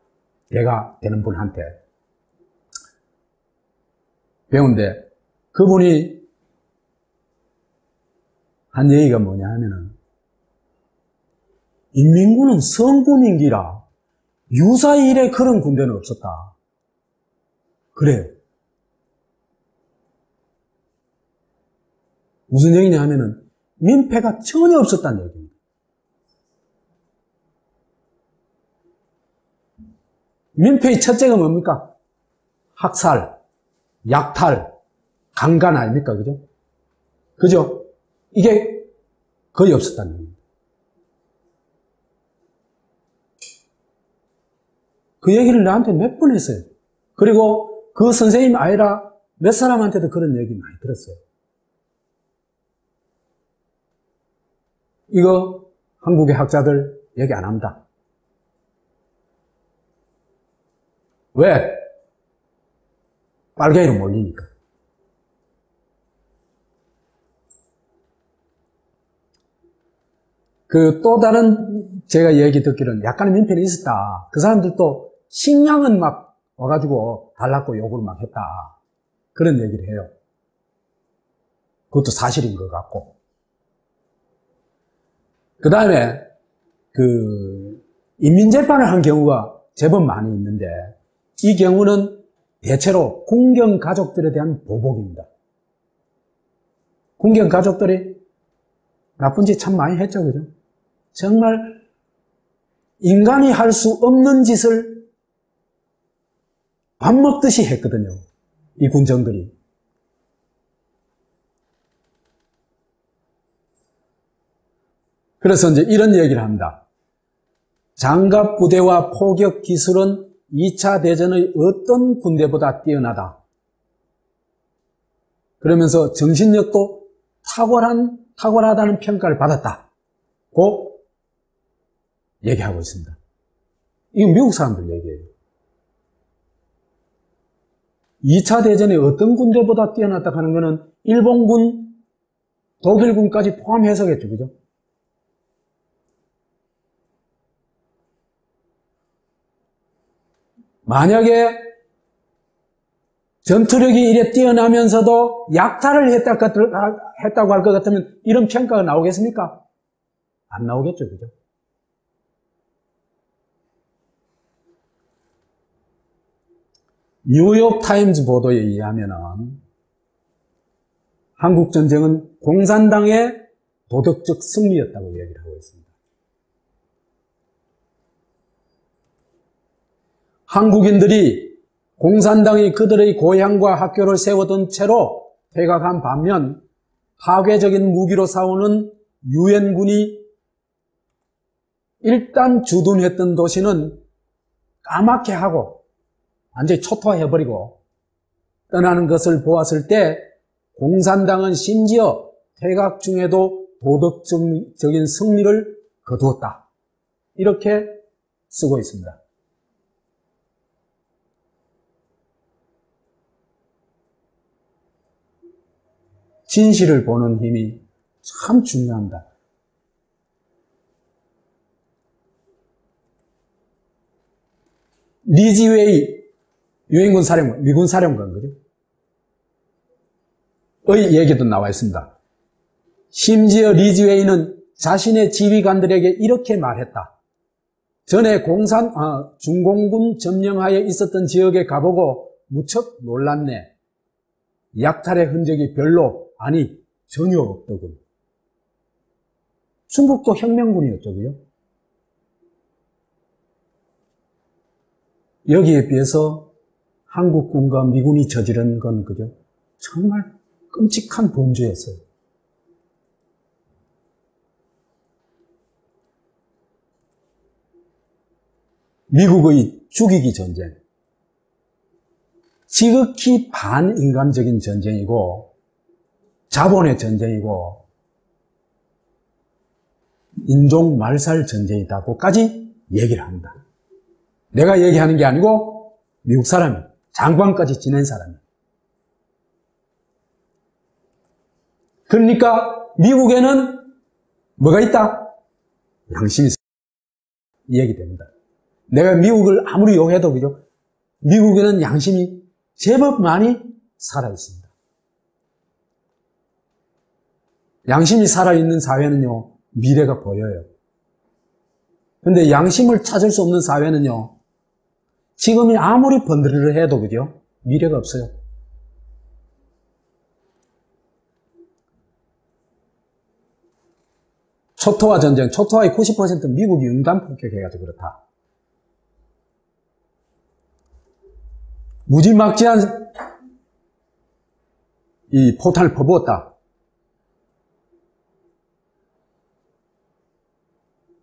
대가 되는 분한테 배운데 그분이 한 얘기가 뭐냐 하면은 인민군은 성군인기라 유사일에 그런 군대는 없었다. 그래요. 무슨 얘기냐 하면은 민폐가 전혀 없었다는 얘기입니다. 민폐의 첫째가 뭡니까? 학살, 약탈, 강간 아닙니까? 그죠? 그죠? 이게 거의 없었다는 얘기입니다. 그 얘기를 나한테 몇 번 했어요. 그리고 그 선생님 아니라 몇 사람한테도 그런 얘기 많이 들었어요. 이거 한국의 학자들 얘기 안 합니다. 왜? 빨갱이로 몰리니까. 그 또 다른 제가 얘기 듣기로는 약간의 민폐는 있었다. 그 사람들도 식량은 막 와가지고 달라고 요구를 막 했다. 그런 얘기를 해요. 그것도 사실인 것 같고. 그 다음에 그 인민재판을 한 경우가 제법 많이 있는데 이 경우는 대체로 군경 가족들에 대한 보복입니다. 군경 가족들이 나쁜 짓 참 많이 했죠, 그죠? 정말 인간이 할 수 없는 짓을 밥 먹듯이 했거든요. 이 군정들이. 그래서 이제 이런 얘기를 합니다. 장갑 부대와 포격 기술은 2차 대전의 어떤 군대보다 뛰어나다. 그러면서 정신력도 탁월하다는 평가를 받았다고 얘기하고 있습니다. 이건 미국 사람들 얘기예요. 2차 대전에 어떤 군대보다 뛰어났다 하는 것은 일본군, 독일군까지 포함해서겠죠. 그죠? 만약에 전투력이 이래 뛰어나면서도 약탈을 했다고 할 것 같으면 이런 평가가 나오겠습니까? 안 나오겠죠. 그죠? 뉴욕타임즈 보도에 의하면 한국전쟁은 공산당의 도덕적 승리였다고 얘기를 하고 있습니다. 한국인들이 공산당이 그들의 고향과 학교를 세워둔 채로 퇴각한 반면 파괴적인 무기로 싸우는 유엔군이 일단 주둔했던 도시는 까맣게 하고 완전히 초토화해버리고 떠나는 것을 보았을 때 공산당은 심지어 퇴각 중에도 도덕적인 승리를 거두었다. 이렇게 쓰고 있습니다. 진실을 보는 힘이 참 중요합니다. 리지웨이 유엔군 사령관, 미군 사령관, 그죠? 의 얘기도 나와 있습니다. 심지어 리지웨이는 자신의 지휘관들에게 이렇게 말했다. 전에 중공군 점령하에 있었던 지역에 가보고 무척 놀랐네. 약탈의 흔적이 별로, 아니 전혀 없더군. 중국도 혁명군이었죠, 그죠? 여기에 비해서 한국군과 미군이 저지른 건, 그죠? 정말 끔찍한 범죄였어요. 미국의 죽이기 전쟁. 지극히 반인간적인 전쟁이고, 자본의 전쟁이고, 인종 말살 전쟁이다고까지 얘기를 합니다. 내가 얘기하는 게 아니고 미국 사람이, 장관까지 지낸 사람이. 그러니까 미국에는 뭐가 있다? 양심이 있다. 이 얘기 됩니다. 내가 미국을 아무리 욕해도, 그죠? 미국에는 양심이 제법 많이 살아있습니다. 양심이 살아있는 사회는요, 미래가 보여요. 근데 양심을 찾을 수 없는 사회는요, 지금이 아무리 번들을 해도, 그죠? 미래가 없어요. 초토화 전쟁, 초토화의 90%는 미국이 융단 폭격해가지고 그렇다. 무지막지한 이 포탄을 퍼부었다.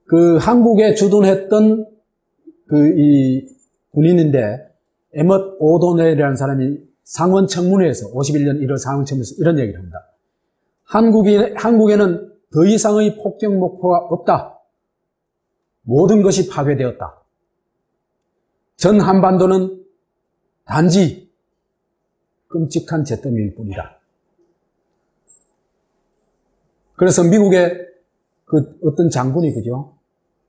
그 한국에 주둔했던 이 군인인데 에머 오도넬이라는 사람이 상원 청문회에서 51년 1월 상원 청문회에서 이런 얘기를 합니다. 한국에는 더 이상의 폭격 목표가 없다. 모든 것이 파괴되었다. 전 한반도는 단지 끔찍한 잿더미일 뿐이다. 그래서 미국의 그 어떤 장군이 그죠?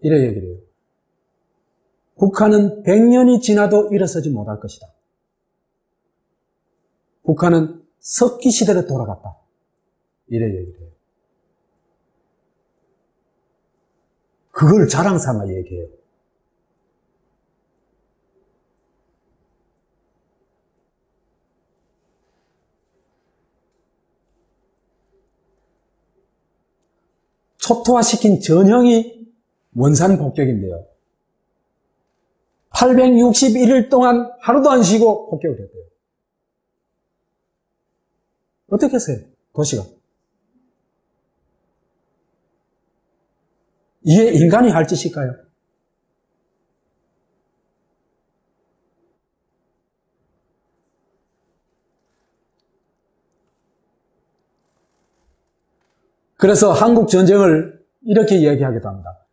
이래 얘기를 해요. 북한은 100년이 지나도 일어서지 못할 것이다. 북한은 석기 시대로 돌아갔다. 이래 얘기를 해요. 그걸 자랑 삼아 얘기해요. 초토화시킨 전형이 원산 폭격인데요. 861일 동안 하루도 안 쉬고 폭격을 했대요. 어떻게 했어요? 도시가. 이게 인간이 할 짓일까요? 그래서 한국 전쟁을 이렇게 얘기하기도 합니다.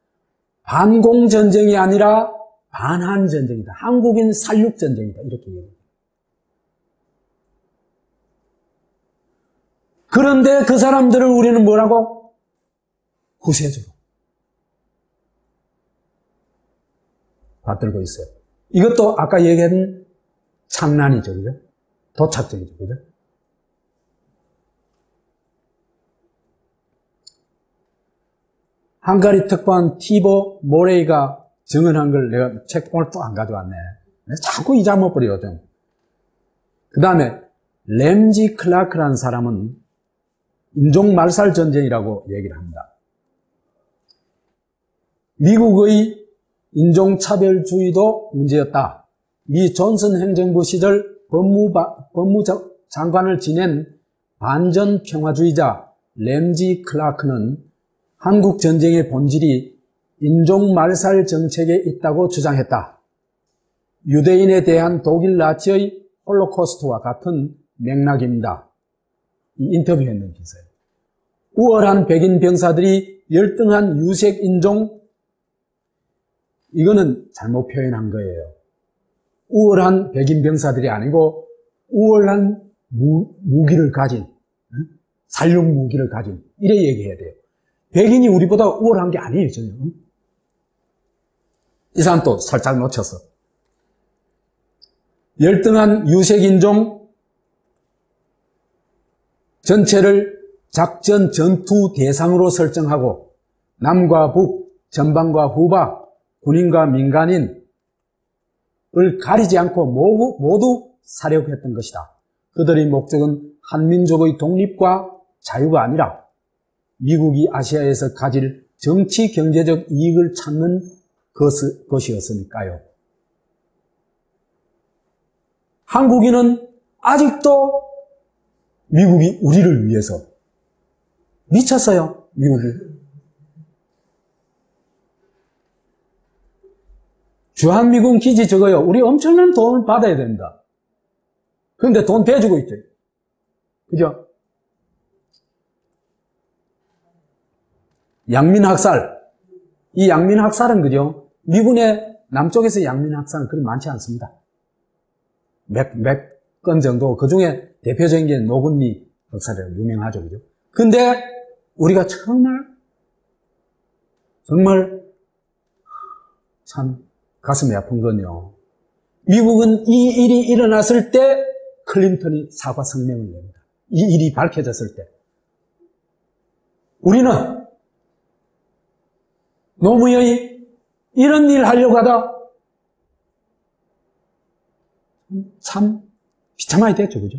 반공 전쟁이 아니라 반한 전쟁이다. 한국인 살육 전쟁이다. 이렇게 얘기해요. 그런데 그 사람들을 우리는 뭐라고? 구세주로 받들고 있어요. 이것도 아까 얘기한 창난이죠. 그죠? 도착적이죠. 그죠? 헝가리 특파원 티보 모레이가 증언한 걸 내가 책 오늘 또 안 가져왔네. 자꾸 잊어먹어버려, 요즘. 그 다음에 램지 클라크라는 사람은 인종말살 전쟁이라고 얘기를 합니다. 미국의 인종차별주의도 문제였다. 미 존슨 행정부 시절 법무장관을 지낸 반전평화주의자 램지 클라크는 한국 전쟁의 본질이 인종말살 정책에 있다고 주장했다. 유대인에 대한 독일 나치의 홀로코스트와 같은 맥락입니다. 이 인터뷰했는 기사예요. 우월한 백인 병사들이 열등한 유색 인종, 이거는 잘못 표현한 거예요. 우월한 백인 병사들이 아니고 우월한 무기를 가진, 살육 무기를 가진, 이래 얘기해야 돼요. 백인이 우리보다 우월한 게 아니에요, 전혀. 이 사람 또 살짝 놓쳤어. 열등한 유색인종 전체를 작전 전투 대상으로 설정하고 남과 북, 전방과 후방, 군인과 민간인을 가리지 않고 모두 사력했던 것이다. 그들의 목적은 한민족의 독립과 자유가 아니라 미국이 아시아에서 가질 정치 경제적 이익을 찾는 것이었으니까요. 한국인은 아직도 미국이 우리를 위해서 미쳤어요. 미국이. 주한미군 기지 저거요. 우리 엄청난 돈을 받아야 된다. 그런데 돈 대주고 있죠. 그죠? 양민학살. 이 양민학살은 그죠? 미군의 남쪽에서 양민학살은 그리 많지 않습니다. 몇 건 정도. 그 중에 대표적인 게 노근리 학살이라고 유명하죠. 그죠? 근데 우리가 정말 참 가슴이 아픈 건요. 미국은 이 일이 일어났을 때 클린턴이 사과 성명을 냅니다. 이 일이 밝혀졌을 때. 우리는 노무현이 이런 일 하려고 하다 참 비참하게 됐죠. 그죠?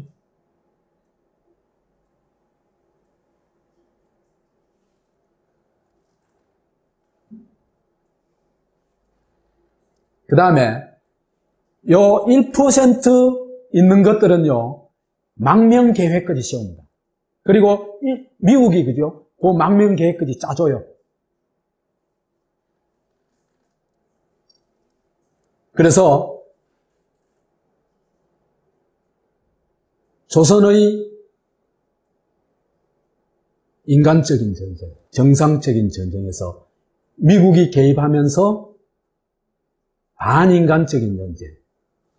그 다음에 요 1% 있는 것들은요, 망명 계획까지 씌웁니다. 그리고 미국이, 그죠? 그 망명 계획까지 짜줘요. 그래서 조선의 인간적인 전쟁, 정상적인 전쟁에서 미국이 개입하면서 반인간적인 전쟁,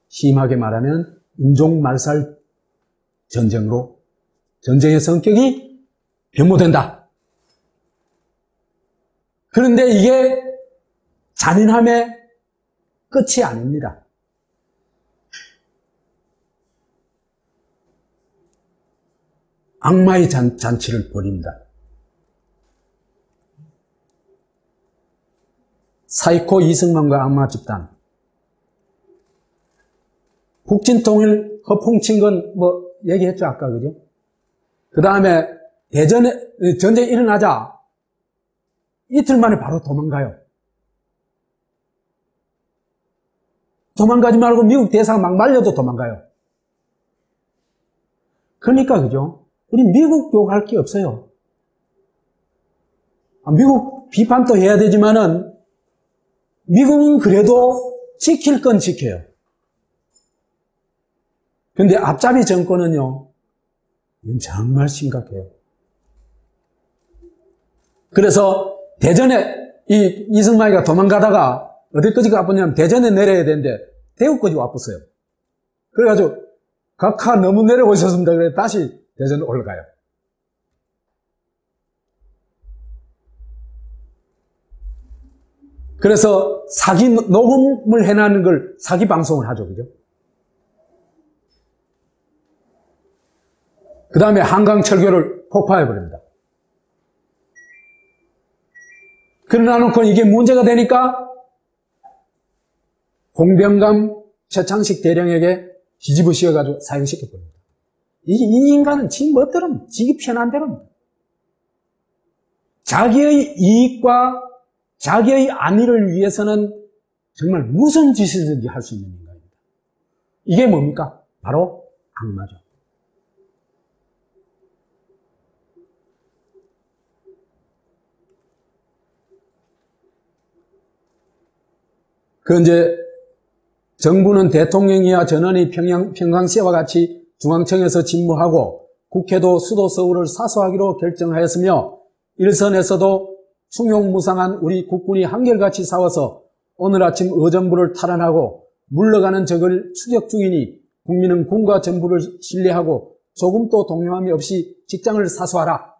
심하게 말하면 인종말살 전쟁으로 전쟁의 성격이 변모된다. 그런데 이게 잔인함의 끝이 아닙니다. 악마의 잔치를 벌입니다. 사이코 이승만과 악마 집단. 북진통일 허풍친 건 뭐 얘기했죠, 아까, 그죠? 그 다음에 대전에 전쟁이 일어나자 이틀 만에 바로 도망가요. 도망가지 말고 미국 대사가 막 말려도 도망가요. 그러니까, 그죠? 우리 미국 욕할 게 없어요. 미국 비판도 해야 되지만은 미국은 그래도 지킬 건 지켜요. 근데 앞잡이 정권은요, 이건 정말 심각해요. 그래서 대전에 이승만이가 도망가다가 어디까지 가보냐면 대전에 내려야 되는데 대구까지 와봤어요. 그래가지고 각하 너무 내려오셨습니다. 그래서 다시 대전에 올라가요. 그래서 사기 녹음을 해놨는 걸 사기 방송을 하죠. 그죠? 그 다음에 한강철교를 폭파해버립니다. 그러나 놓고 이게 문제가 되니까 공병감 최창식 대령에게 뒤집어 씌워가지고 사형시켜버립니다. 이 인간은 지 멋대로, 지기 편한 대로입니다. 자기의 이익과 자기의 안위를 위해서는 정말 무슨 짓이든지 할 수 있는 인간입니다. 이게 뭡니까? 바로 악마죠. 이제 정부는 대통령이야 전원이 평강시와 같이 중앙청에서 직무하고 국회도 수도 서울을 사수하기로 결정하였으며 일선에서도 충용무상한 우리 국군이 한결같이 싸워서 오늘 아침 의정부를 탈환하고 물러가는 적을 추격 중이니 국민은 군과 정부를 신뢰하고 조금도 동요함이 없이 직장을 사수하라.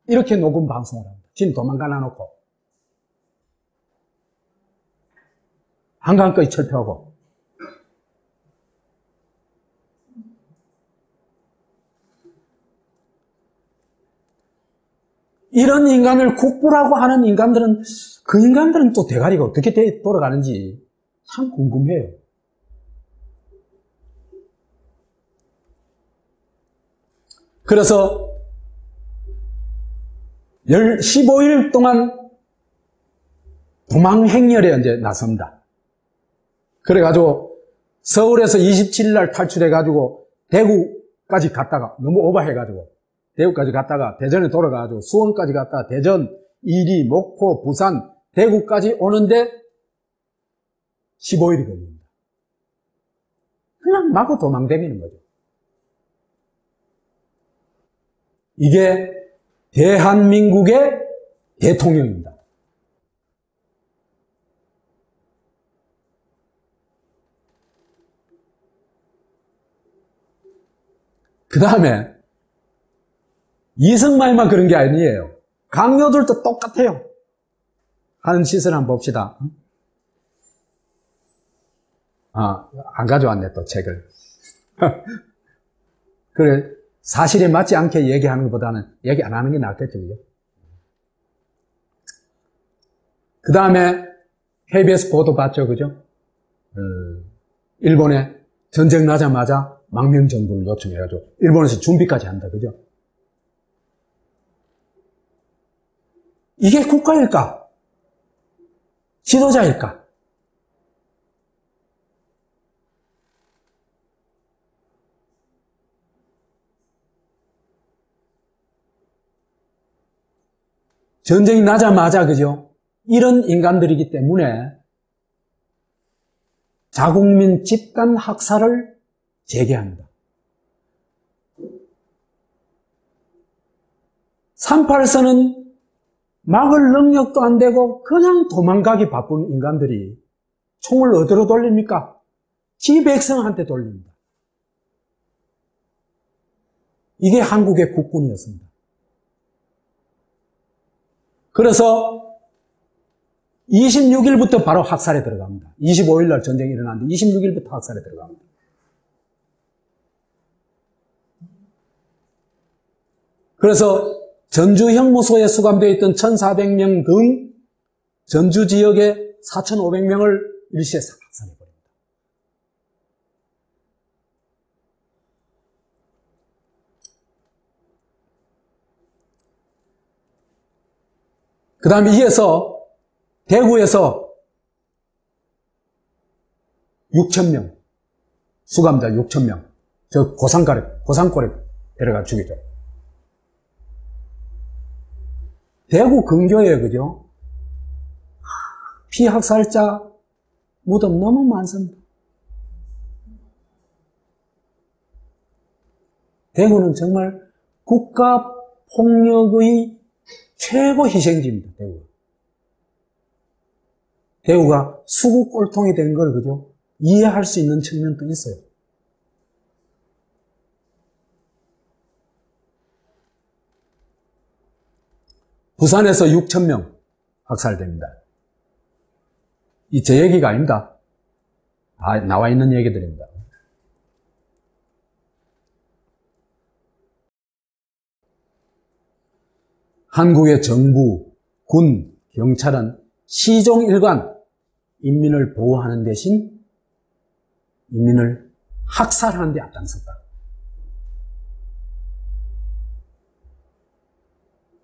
이렇게 녹음 방송을 합니다. 지금 도망가나 놓고. 한강까지 철폐하고. 이런 인간을 국부라고 하는 인간들은, 그 인간들은 또 대가리가 어떻게 돌아가는지 참 궁금해요. 그래서 15일 동안 도망행렬에 이제 나섭니다. 그래가지고 서울에서 27일 날 탈출해가지고 대구까지 갔다가 너무 오버해가지고 대구까지 갔다가 대전에 돌아가가지고 수원까지 갔다가 대전, 이리, 목포, 부산, 대구까지 오는데 15일이 걸립니다. 그냥 마구 도망다니는 거죠. 이게 대한민국의 대통령입니다. 그 다음에 이승만만 그런 게 아니에요. 강요들도 똑같아요. 하는 짓을 한번 봅시다. 안 가져왔네, 또 책을. 그래, 사실에 맞지 않게 얘기하는 것보다는 얘기 안 하는 게 낫겠죠, 그죠? 그 다음에 KBS 보도 봤죠, 그죠? 일본에 전쟁 나자마자 망명정부를 요청해가지고 일본에서 준비까지 한다, 그죠? 이게 국가일까? 지도자일까? 전쟁이 나자마자, 그죠? 이런 인간들이기 때문에 자국민 집단 학살을 재개합니다. 38선은 막을 능력도 안 되고 그냥 도망가기 바쁜 인간들이 총을 어디로 돌립니까? 지 백성한테 돌립니다. 이게 한국의 국군이었습니다. 그래서 26일부터 바로 학살에 들어갑니다. 25일 날 전쟁이 일어났는데 26일부터 학살에 들어갑니다. 그래서 전주 형무소에 수감되어 있던 1,400명 등 전주 지역의 4,500명을 일시에 학살해버립니다. 그 다음에 이어서 대구에서 6,000명, 수감자 6,000명, 저 고산골에 데려가 죽이죠. 대구 근교에, 그죠? 피학살자 무덤 너무 많습니다. 대구는 정말 국가 폭력의 최고 희생지입니다, 대구가. 대구가 수구 꼴통이 된 걸, 그죠? 이해할 수 있는 측면도 있어요. 부산에서 6,000명 학살됩니다. 이 제 얘기가 아닙니다. 다 나와 있는 얘기들입니다. 한국의 정부, 군, 경찰은 시종일관 인민을 보호하는 대신 인민을 학살하는 데 앞장섰다.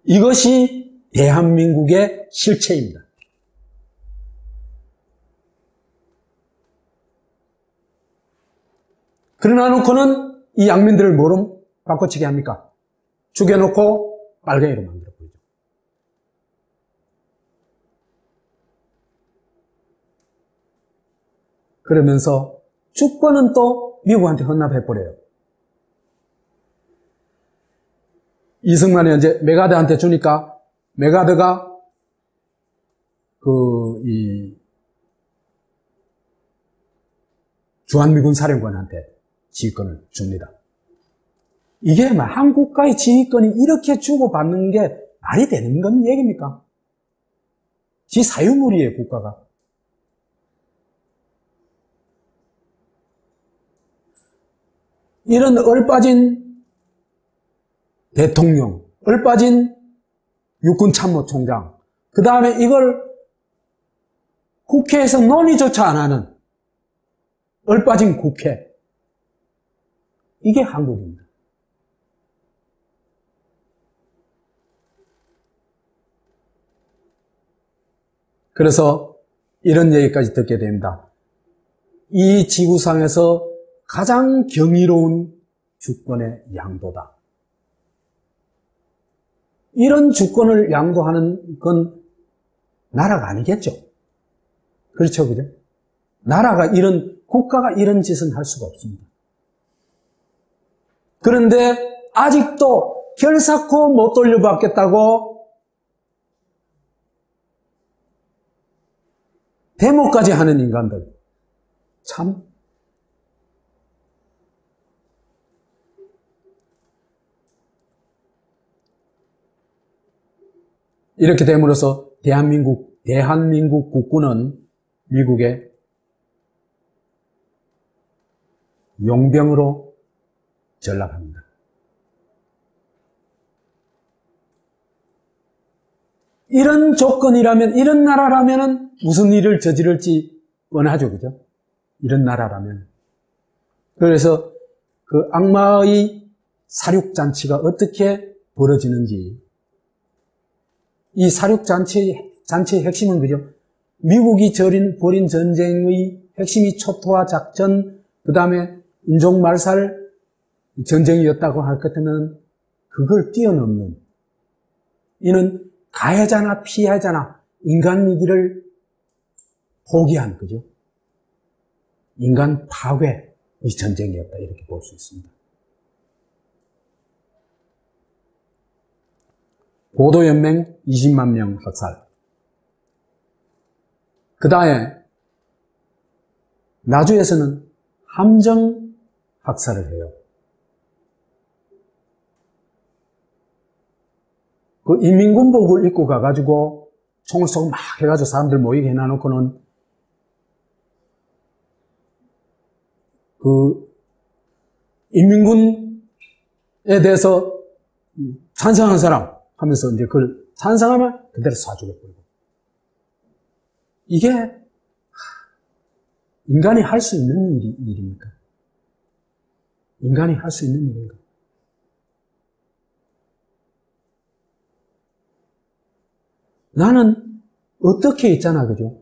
이것이 대한민국의 실체입니다. 그러나 놓고는 이 양민들을 뭐로 바꿔치기 합니까? 죽여놓고 빨갱이로 만들어버리죠. 그러면서 주권은 또 미국한테 헌납해버려요. 이승만이 이제 메가드한테 주니까 메가드가 주한미군 사령관한테 지휘권을 줍니다. 이게 한국과의 지휘권이 이렇게 주고받는 게 말이 되는 건 얘기입니까? 지 사유물이에요, 국가가. 이런 얼빠진 대통령, 얼빠진 육군참모총장, 그 다음에 이걸 국회에서 논의조차 안 하는 얼빠진 국회, 이게 한국입니다. 그래서 이런 얘기까지 듣게 됩니다. 이 지구상에서 가장 경이로운 주권의 양도다. 이런 주권을 양도하는 건 나라가 아니겠죠. 그렇죠, 그죠? 국가가 이런 짓은 할 수가 없습니다. 그런데 아직도 결사코 못 돌려받겠다고 데모까지 하는 인간들. 참. 이렇게 됨으로써 대한민국 국군은 미국의 용병으로 전락합니다. 이런 조건이라면, 이런 나라라면 무슨 일을 저지를지 뻔하죠, 그죠? 이런 나라라면. 그래서 그 악마의 사륙잔치가 어떻게 벌어지는지, 이 사륙잔치의 핵심은 그죠? 미국이 벌인 전쟁의 핵심이 초토화 작전, 그 다음에 인종말살 전쟁이었다고 할 것 같으면 그걸 뛰어넘는, 이는 가해자나 피해자나 인간이기를 포기한, 그죠? 인간 파괴의 전쟁이었다, 이렇게 볼 수 있습니다. 보도연맹 20만 명 학살. 그 다음에 나주에서는 함정 학살을 해요. 그 인민군복을 입고 가가지고 총을 쏘고 막 해가지고 사람들 모이게 해놔놓고는 그 인민군에 대해서 찬성하는 사람 하면서 이제 그걸 찬성하면 그대로 쏴주고 버리고. 이게 인간이 할 수 있는 일입니까? 인간이 할 수 있는 일인가? 나는 어떻게 있잖아, 그죠?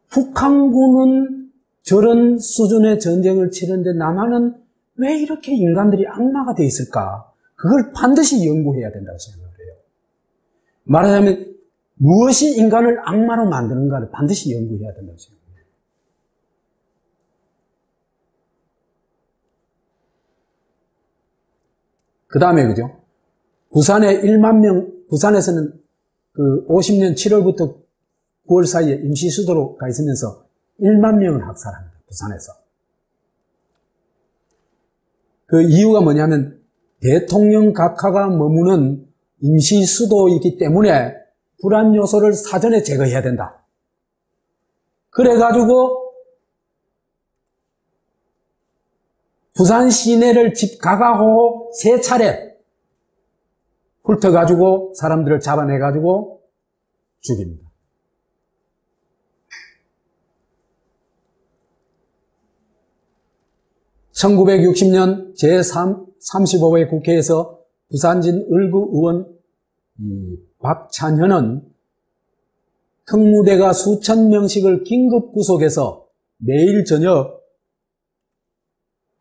북한군은 저런 수준의 전쟁을 치는데 남한은 왜 이렇게 인간들이 악마가 돼 있을까? 그걸 반드시 연구해야 된다고 생각을 해요. 말하자면 무엇이 인간을 악마로 만드는가를 반드시 연구해야 된다고 생각해요. 그 다음에, 그죠? 부산에 1만 명, 부산에서는 그 50년 7월부터 9월 사이에 임시 수도로 가 있으면서 1만 명을 학살합니다. 부산에서. 그 이유가 뭐냐면 대통령 각하가 머무는 임시 수도이기 때문에 불안 요소를 사전에 제거해야 된다. 그래가지고 부산 시내를 집 가가호호 3차례 훑어가지고 사람들을 잡아내가지고 죽입니다. (1960년) 제35회 국회에서 부산진 을구 의원 박찬현은 특무대가 수천 명씩을 긴급 구속해서 매일 저녁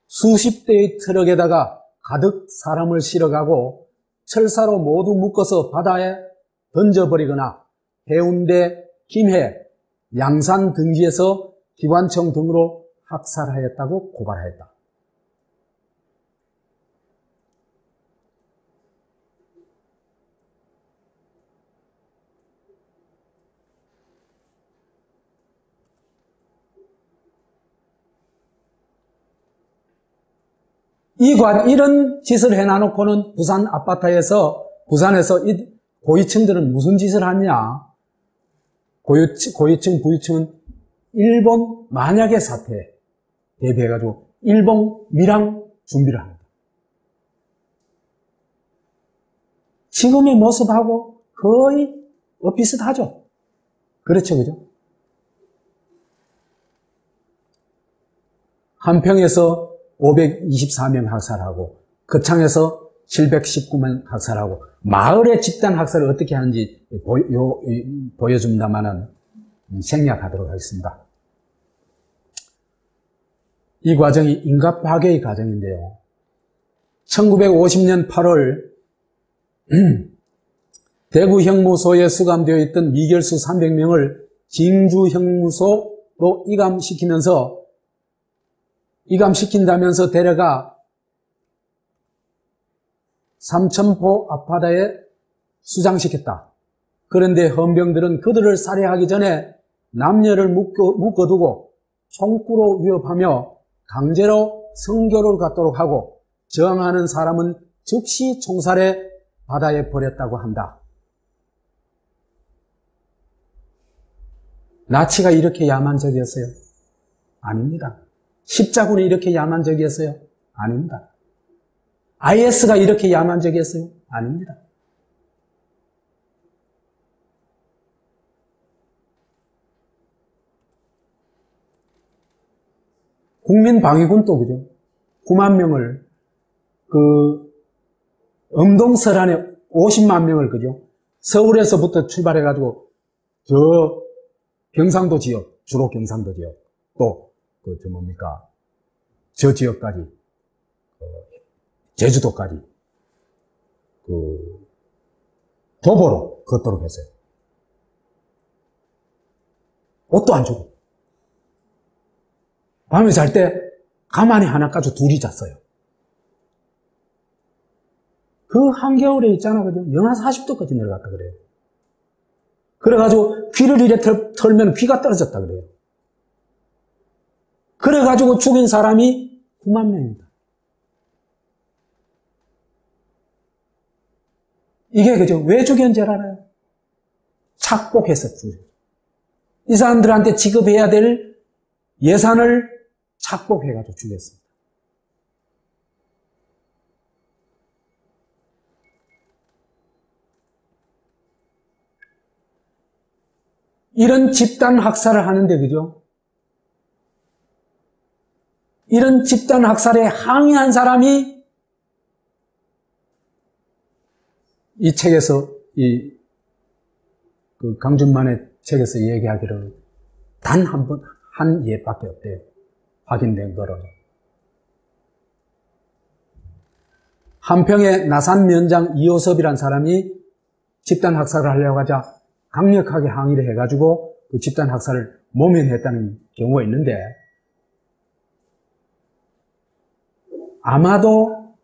수십 대의 트럭에다가 가득 사람을 실어가고 철사로 모두 묶어서 바다에 던져버리거나 해운대, 김해, 양산 등지에서 기관총 등으로 학살하였다고 고발하였다. 이런 짓을 해놔놓고는 부산 아파트에서, 부산에서 이 고위층들은 무슨 짓을 하냐? 고위층, 부위층은 일본 만약의 사태에 대비해가지고 일본 밀항 준비를 합니다. 지금의 모습하고 거의 비슷하죠? 그렇죠, 그죠? 한평에서 524명 학살하고 거창에서 719명 학살하고 마을의 집단 학살을 어떻게 하는지 보여줍니다만은 생략하도록 하겠습니다. 이 과정이 인간 파괴의 과정인데요. 1950년 8월 대구 형무소에 수감되어 있던 미결수 300명을 진주 형무소로 이감시킨다면서 데려가 삼천포 앞바다에 수장시켰다. 그런데 헌병들은 그들을 살해하기 전에 남녀를 묶어두고 총구로 위협하며 강제로 성교를 갖도록 하고 저항하는 사람은 즉시 총살해 바다에 버렸다고 한다. 나치가 이렇게 야만적이었어요? 아닙니다. 십자군이 이렇게 야만적이었어요? 아닙니다. IS가 이렇게 야만적이었어요? 아닙니다. 국민방위군도 그죠? 9만 명을 음동설안에 50만 명을 그죠? 서울에서부터 출발해가지고 저 경상도 지역, 주로 경상도 지역, 또 저 지역까지, 제주도까지, 도보로 걷도록 했어요. 옷도 안 주고. 밤에 잘 때 가만히 하나 가지고 둘이 잤어요. 그 한겨울에 있잖아, 그죠? 영하 40도까지 내려갔다 그래요. 그래가지고 귀를 이래 털면 귀가 떨어졌다 그래요. 그래가지고 죽인 사람이 9만 명입니다. 이게 그죠? 왜 죽였는지 알아요? 착복해서 죽여요. 이 사람들한테 지급해야 될 예산을 착복해가지고 죽였습니다. 이런 집단 학살을 하는데, 그죠? 이런 집단 학살에 항의한 사람이 이 책에서, 그 강준만의 책에서 얘기하기를 단 한 예밖에 없대요. 확인된 거로. 한평의 나산면장 이호섭이란 사람이 집단 학살을 하려고 하자 강력하게 항의를 해가지고 그 집단 학살을 모면했다는 경우가 있는데, 아마도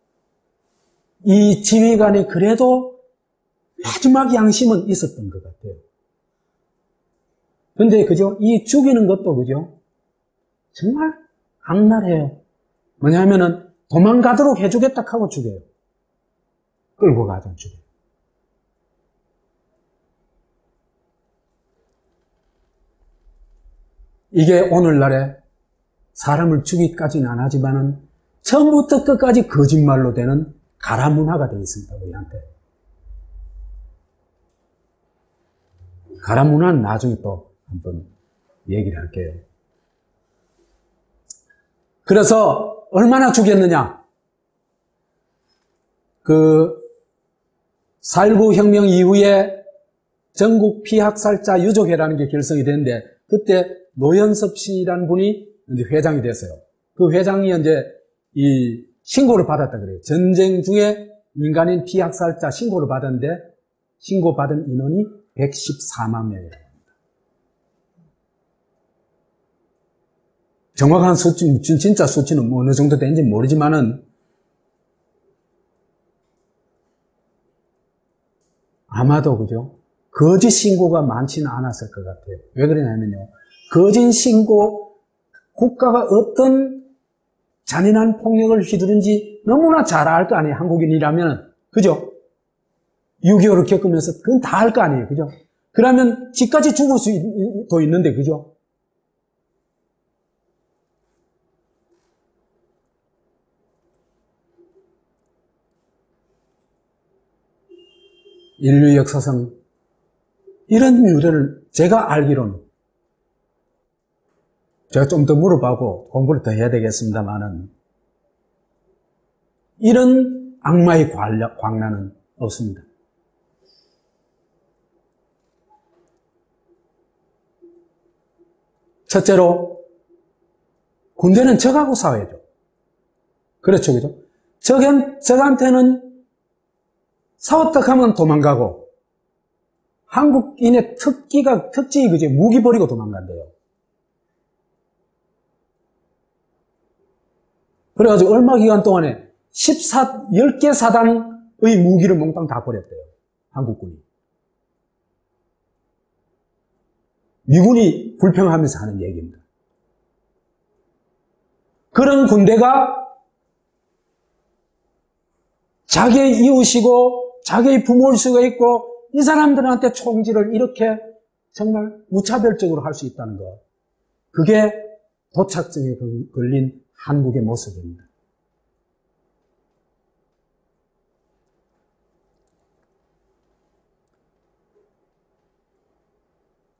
이 지휘관이 그래도 마지막 양심은 있었던 것 같아요. 근데 그죠? 이 죽이는 것도 그죠? 정말 악랄해요. 뭐냐면은 도망가도록 해주겠다 하고 죽여요. 끌고 가든 죽여요. 이게 오늘날에 사람을 죽이기까지는 안 하지만은 처음부터 끝까지 거짓말로 되는 가라 문화가 되어 있습니다, 우리한테. 가라 문화는 나중에 또 한번 얘기를 할게요. 그래서 얼마나 죽였느냐? 그 4.19 혁명 이후에 전국 피학살자 유족회라는 게 결성이 됐는데, 그때 노현섭 씨라는 분이 이제 회장이 됐어요. 그 회장이 이제 이 신고를 받았다 그래요. 전쟁 중에 민간인 피학살자 신고를 받았는데, 신고받은 인원이 114만 명이라고 합니다. 정확한 수치, 진짜 수치는 뭐 어느 정도 되는지 모르지만은, 아마도, 그죠? 거짓 신고가 많지는 않았을 것 같아요. 왜 그러냐면요. 거짓 신고, 국가가 어떤 잔인한 폭력을 휘두른지 너무나 잘 알 거 아니에요. 한국인이라면. 그죠? 6.25를 겪으면서 그건 다 알 거 아니에요. 그죠? 그러면 지까지 죽을 수도 있는데, 그죠? 인류 역사상 이런 유래를 제가 알기로는, 제가 좀 더 물어보고 공부를 더 해야 되겠습니다만은, 이런 악마의 광란은 없습니다. 첫째로, 군대는 적하고 싸워야죠. 그렇죠, 그죠? 적한테는 싸웠다 하면 도망가고, 한국인의 특징이 그죠? 무기 버리고 도망간대요. 그래가지고 얼마 기간 동안에 10개 사단의 무기를 몽땅 다 버렸대요. 한국군이. 미군이 불평하면서 하는 얘기입니다. 그런 군대가 자기의 이웃이고 자기의 부모일 수가 있고 이 사람들한테 총질을 이렇게 정말 무차별적으로 할 수 있다는 것. 그게 도착증에 걸린 한국의 모습입니다.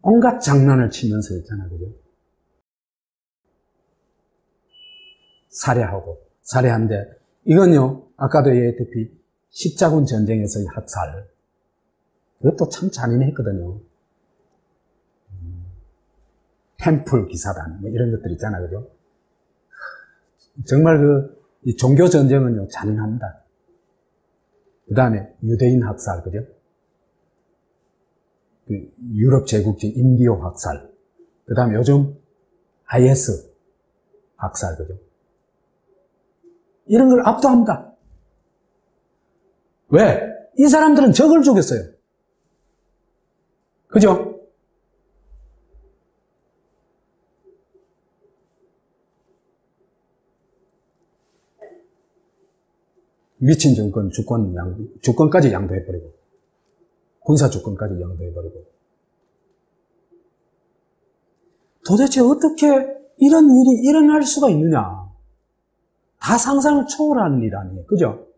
온갖 장난을 치면서 있잖아요. 그죠? 살해하는데, 이건요, 아까도 얘기했다시피 십자군 전쟁에서의 학살. 그것도 참 잔인했거든요. 템플 기사단, 뭐 이런 것들 있잖아요. 그죠? 정말 이 종교 전쟁은요, 잔인합니다. 그 다음에 유대인 학살, 그죠? 그 유럽 제국지 인디오 학살. 그 다음에 요즘 IS 학살, 그죠? 이런 걸 압도합니다. 왜? 이 사람들은 적을 죽였어요. 그죠? 미친 정권, 주권까지 양도해버리고, 군사 주권까지 양도해버리고. 도대체 어떻게 이런 일이 일어날 수가 있느냐? 다 상상을 초월하는 일 아니에요. 그죠?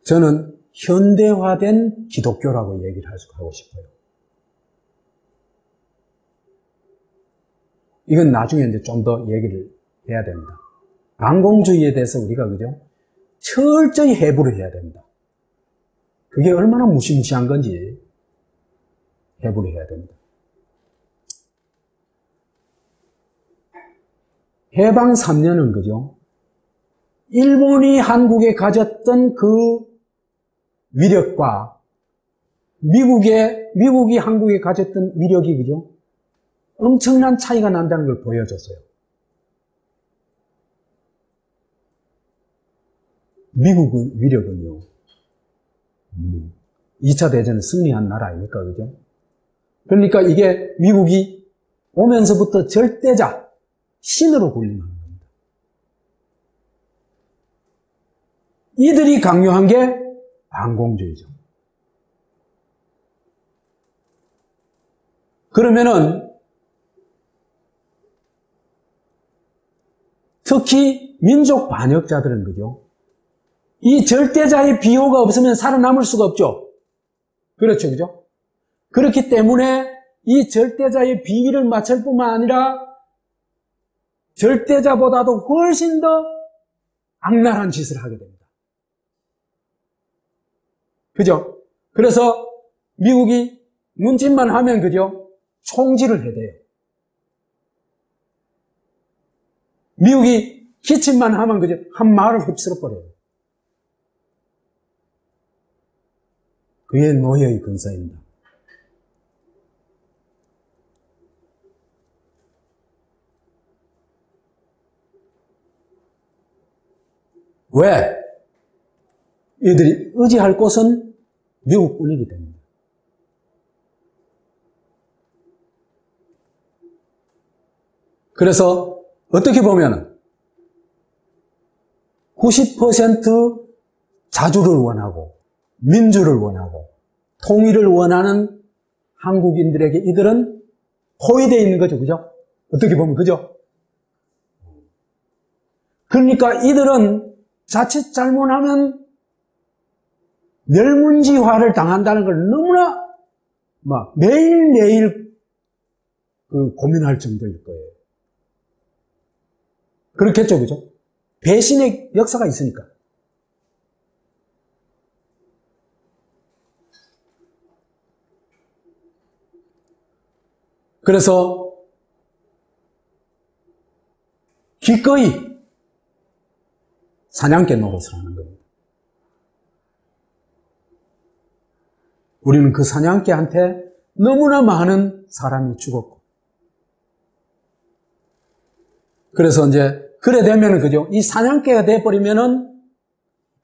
저는 현대화된 기독교라고 얘기를 하고 싶어요. 이건 나중에 이제 좀 더 얘기를 해야 됩니다. 반공주의에 대해서 우리가, 그죠? 철저히 해부를 해야 됩니다. 그게 얼마나 무시무시한 건지 해부를 해야 됩니다. 해방 3년은, 그죠? 일본이 한국에 가졌던 그 위력과 미국이 한국에 가졌던 위력이, 그죠? 엄청난 차이가 난다는 걸 보여줬어요. 미국의 위력은요, 2차 대전을 승리한 나라 아닙니까? 그죠? 그러니까 이게 미국이 오면서부터 절대자, 신으로 군림하는 겁니다. 이들이 강요한 게 반공주의죠. 그러면은 특히 민족 반역자들은, 그죠? 이 절대자의 비호가 없으면 살아남을 수가 없죠. 그렇죠, 그죠? 그렇기 때문에 이 절대자의 비위를 맞출 뿐만 아니라 절대자보다도 훨씬 더 악랄한 짓을 하게 됩니다. 그죠? 그래서 미국이 눈짓만 하면, 그죠? 총질을 해대요. 미국이 기침만 하면, 그죠? 한 마을을 휩쓸어버려요. 그게 노예의 근사입니다. 왜? 이들이 의지할 곳은 미국뿐이기 때문에. 그래서 어떻게 보면 90% 자주를 원하고 민주를 원하고 통일을 원하는 한국인들에게 이들은 포위되어 있는 거죠. 그죠? 어떻게 보면 그죠? 그러니까 이들은 자칫 잘못하면 멸문지화를 당한다는 걸 너무나 매일매일 고민할 정도일 거예요. 그렇겠죠, 그죠? 배신의 역사가 있으니까. 그래서 기꺼이 사냥개 노릇을 하는 겁니다. 우리는 그 사냥개한테 너무나 많은 사람이 죽었고, 그래서 이제 그래 되면은, 그죠? 이 사냥개가 돼버리면은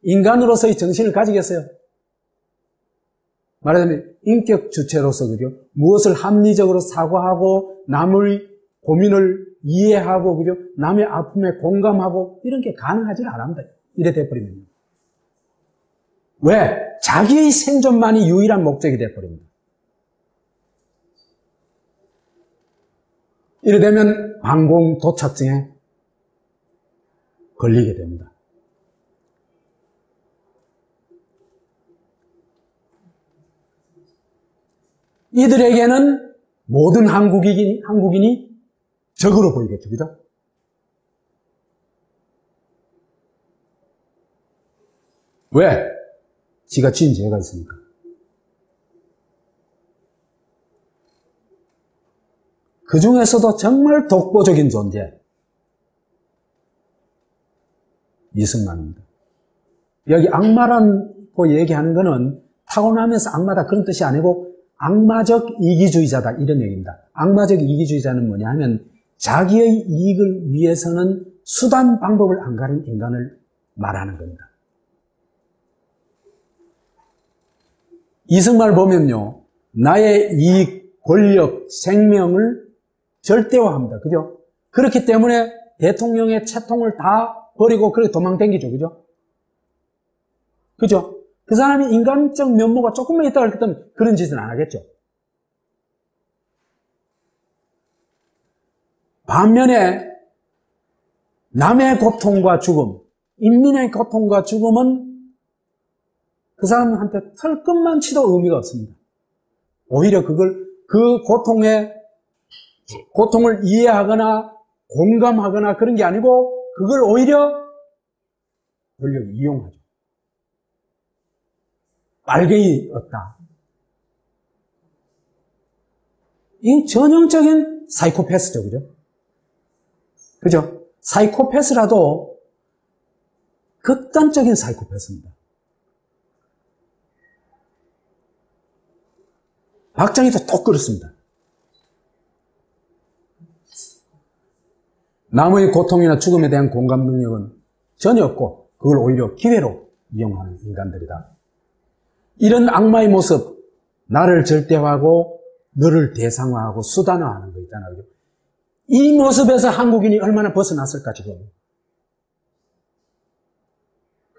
인간으로서의 정신을 가지겠어요? 말하자면 인격 주체로서, 그죠? 무엇을 합리적으로 사고하고 남의 고민을 이해하고, 그죠? 남의 아픔에 공감하고 이런 게 가능하지 않습니다. 이래 돼버리면요. 왜? 자기의 생존만이 유일한 목적이 돼버립니다. 이래 되면 반공 도착증에 걸리게 됩니다. 이들에게는 모든 한국인이 적으로 보이겠죠. 그죠? 왜? 지가 지은 죄가 있으니까. 그 중에서도 정말 독보적인 존재, 이승만입니다. 여기 악마라고 얘기하는 거는 타고나면서 악마다 그런 뜻이 아니고 악마적 이기주의자다 이런 얘기입니다. 악마적 이기주의자는 뭐냐 하면 자기의 이익을 위해서는 수단 방법을 안 가린 인간을 말하는 겁니다. 이승만 보면요, 나의 이익, 권력, 생명을 절대화합니다. 그죠? 그렇기 때문에 대통령의 채통을 다 버리고 그렇게 도망다니죠. 그죠? 그죠? 그 사람이 인간적 면모가 조금만 있다고 했다면 그런 짓은 안 하겠죠. 반면에 남의 고통과 죽음, 인민의 고통과 죽음은 그 사람한테 털끝만 치도 의미가 없습니다. 오히려 그 고통을 이해하거나 공감하거나 그런 게 아니고 그걸 오히려 권력이 이용하죠. 빨갱이 없다. 이 전형적인 사이코패스죠. 그죠? 그죠? 사이코패스라도 극단적인 사이코패스입니다. 박정희도 또 그렇습니다. 남의 고통이나 죽음에 대한 공감 능력은 전혀 없고 그걸 오히려 기회로 이용하는 인간들이다. 이런 악마의 모습, 나를 절대화하고 너를 대상화하고 수단화하는 거 있잖아요. 이 모습에서 한국인이 얼마나 벗어났을까 지금.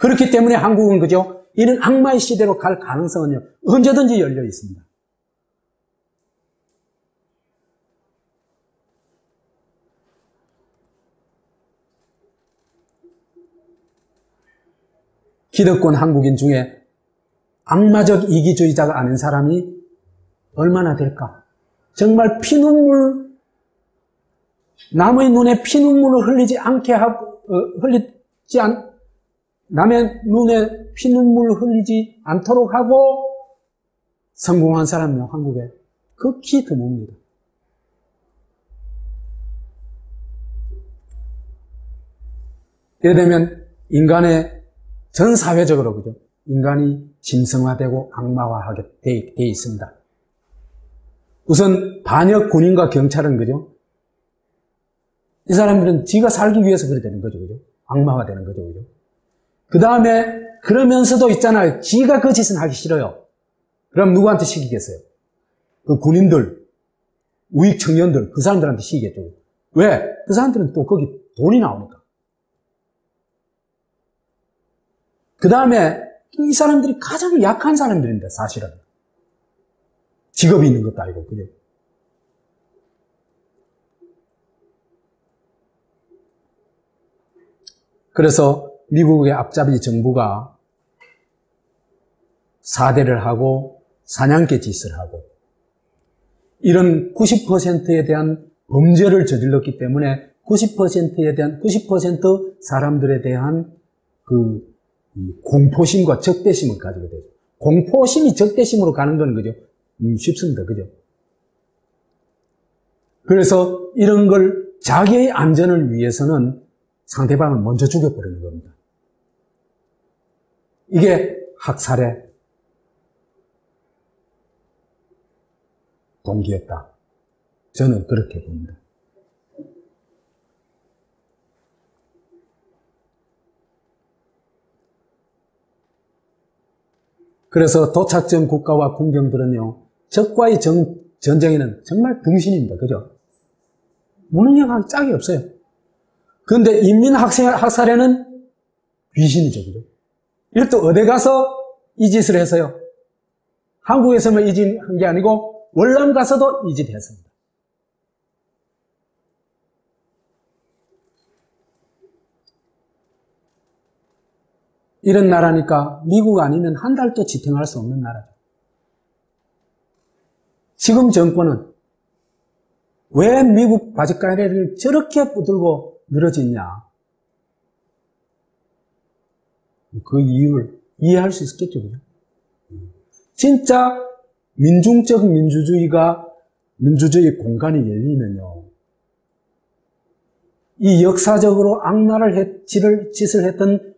그렇기 때문에 한국은 그죠? 이런 악마의 시대로 갈 가능성은요 언제든지 열려 있습니다. 기득권 한국인 중에 악마적 이기주의자가 아닌 사람이 얼마나 될까? 정말 남의 눈에 피눈물을 남의 눈에 피눈물을 흘리지 않도록 하고 성공한 사람이요, 한국에. 극히 드뭅니다. 이래 되면 전 사회적으로, 그죠? 인간이 짐승화되고 악마화하게 돼 있습니다. 우선 반역 군인과 경찰은, 그죠? 이 사람들은 지가 살기 위해서 그래 되는 거죠, 그죠? 악마화되는 거죠, 그죠? 그 다음에 그러면서도 있잖아요. 지가 그 짓은 하기 싫어요. 그럼 누구한테 시키겠어요? 그 군인들, 우익 청년들, 그 사람들한테 시키겠죠. 왜? 그 사람들은 또 거기 돈이 나오니까. 그 다음에 이 사람들이 가장 약한 사람들인데, 사실은. 직업이 있는 것도 아니고, 그죠? 그래서 미국의 앞잡이 정부가 사대를 하고 사냥개 짓을 하고 이런 90%에 대한 범죄를 저질렀기 때문에 90% 사람들에 대한 그 공포심과 적대심을 가지게 되죠. 공포심이 적대심으로 가는 건 그죠? 쉽습니다. 그죠? 그래서 이런 걸 자기의 안전을 위해서는 상대방을 먼저 죽여버리는 겁니다. 이게 학살의 동기였다. 저는 그렇게 봅니다. 그래서 도착점 국가와 군경들은요, 적과의 전쟁에는 정말 등신입니다. 그죠? 무능력한 짝이 없어요. 그런데 인민 학살에는 귀신이죠. 그죠? 이럴 때 어디 가서 이 짓을 해서요? 한국에서만 이 짓 한 게 아니고 월남 가서도 이 짓 했습니다. 이런 나라니까 미국 아니면 한 달도 지탱할 수 없는 나라죠. 지금 정권은 왜 미국 바짓가리를 저렇게 붙들고 늘어지냐? 그 이유를 이해할 수 있겠죠. 그죠? 진짜 민중적 민주주의 공간이 열리면요, 이 역사적으로 악랄을 짓을 했던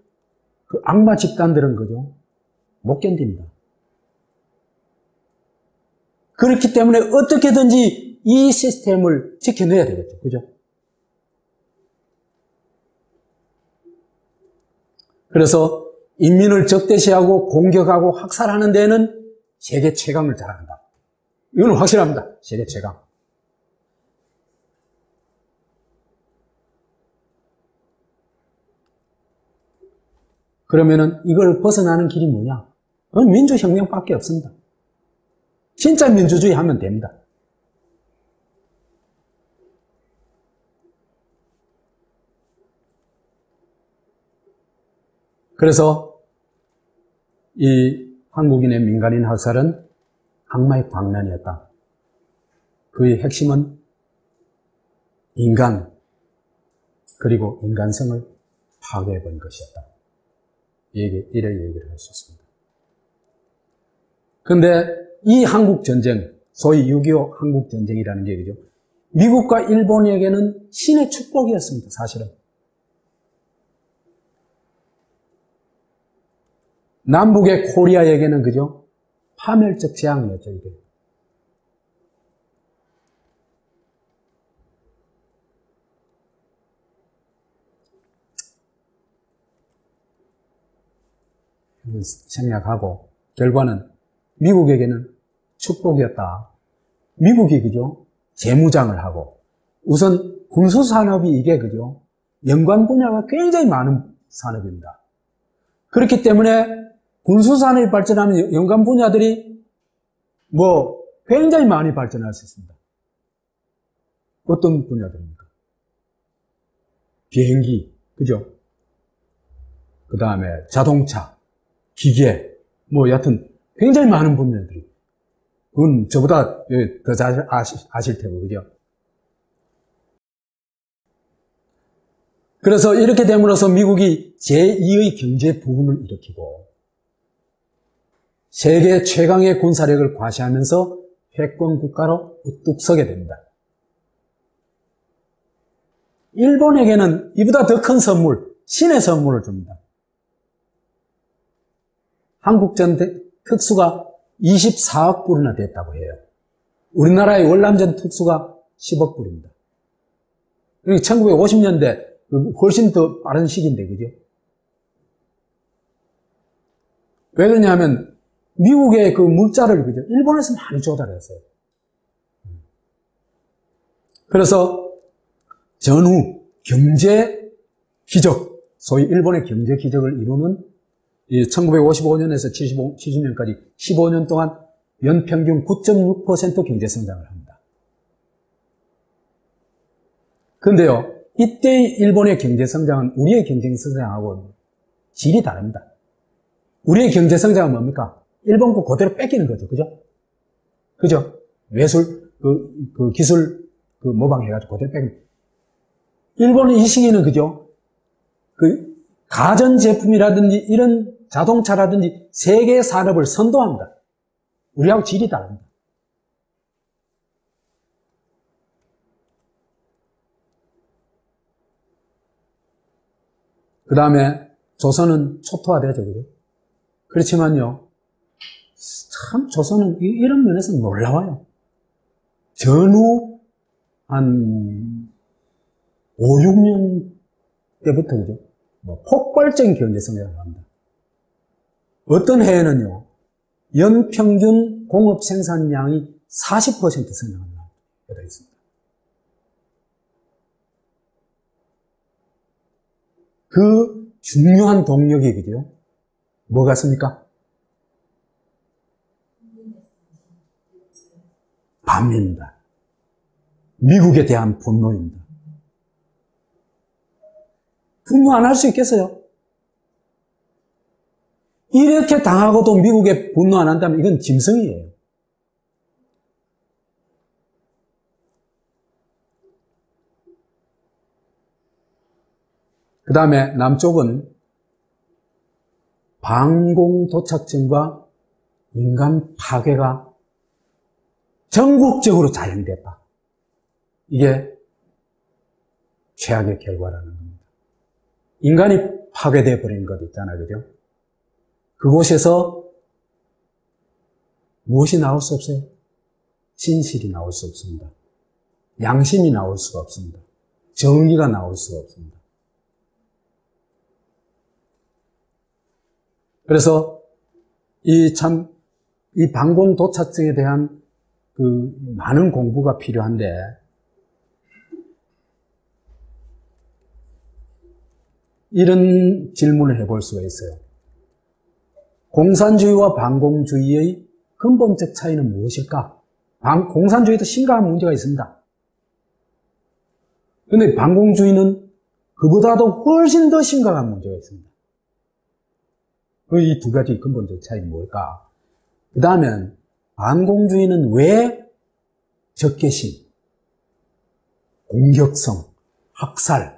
그 악마 집단들은 그죠? 못 견딥니다. 그렇기 때문에 어떻게든지 이 시스템을 지켜내야 되겠죠. 그죠? 그래서 인민을 적대시하고 공격하고 학살하는 데는 세계 최강을 자랑한다. 이건 확실합니다. 세계 최강. 그러면은 이걸 벗어나는 길이 뭐냐? 그건 민주혁명밖에 없습니다. 진짜 민주주의 하면 됩니다. 그래서 이 한국인의 민간인 학살은 악마의 광란이었다. 그의 핵심은 인간 그리고 인간성을 파괴해버린 것이었다. 이래 얘기를 할 수 있습니다. 그런데 이 한국전쟁, 소위 6.25 한국전쟁이라는 게 그죠? 미국과 일본에게는 신의 축복이었습니다. 사실은. 남북의 코리아에게는 그죠? 파멸적 재앙이었죠, 이게. 생략하고 결과는 미국에게는 축복이었다. 미국이 그죠? 재무장을 하고 우선 군수산업이 이게 그죠? 연관 분야가 굉장히 많은 산업입니다. 그렇기 때문에 군수산업이 발전하면 연관 분야들이 굉장히 많이 발전할 수 있습니다. 어떤 분야들입니까? 비행기, 그죠? 그 다음에 자동차, 기계, 여하튼 굉장히 많은 분야들이. 그건 저보다 더 잘 아실 테고, 그죠? 그래서 이렇게 됨으로써 미국이 제2의 경제 부흥을 일으키고 세계 최강의 군사력을 과시하면서 패권 국가로 우뚝 서게 됩니다. 일본에게는 이보다 더 큰 선물, 신의 선물을 줍니다. 한국전 특수가 24억 불이나 됐다고 해요. 우리나라의 월남전 특수가 10억 불입니다. 1950년대 훨씬 더 빠른 시기인데, 그죠? 왜 그러냐면 미국의 그 물자를 그죠? 일본에서 많이 조달했어요. 그래서 전후 경제 기적, 소위 일본의 경제 기적을 이루는 1955년에서 70년까지 15년 동안 연평균 9.6% 경제 성장을 합니다. 그런데요, 이때 일본의 경제 성장은 우리의 경제 성장하고 질이 다릅니다. 우리의 경제 성장은 뭡니까? 일본 거 그대로 뺏기는 거죠. 그죠? 그죠? 외술, 기술, 모방해가지고 그대로 뺏기는. 일본은 이 시기는 그죠? 가전제품이라든지 이런 자동차라든지 세계 산업을 선도합니다. 우리하고 질이 다릅니다. 그 다음에 조선은 초토화되죠. 그죠? 그렇지만요, 참 조선은 이런 면에서 놀라워요. 전후 한 5, 6년 때부터 그죠? 폭발적인 경제 성장을 합니다. 어떤 해에는요, 연평균 공업 생산량이 40% 성장합니다. 되어 있습니다. 그 중요한 동력이 그죠? 뭐 같습니까? 반미입니다. 미국에 대한 분노입니다. 분노 안 할 수 있겠어요? 이렇게 당하고도 미국에 분노 안 한다면 이건 짐승이에요. 그 다음에 남쪽은 방공 도착증과 인간 파괴가 전국적으로 자행됐다. 이게 최악의 결과라는 겁니다. 인간이 파괴되어 버린 것 있잖아요. 그죠? 그곳에서 무엇이 나올 수 없어요? 진실이 나올 수 없습니다. 양심이 나올 수가 없습니다. 정의가 나올 수가 없습니다. 그래서 이 방공 도착증에 대한 많은 공부가 필요한데, 이런 질문을 해볼 수가 있어요. 공산주의와 반공주의의 근본적 차이는 무엇일까? 공산주의도 심각한 문제가 있습니다. 그런데 반공주의는 그보다도 훨씬 더 심각한 문제가 있습니다. 이 두 가지 근본적 차이는 뭘까? 그 다음엔 반공주의는 왜 적개심, 공격성, 학살,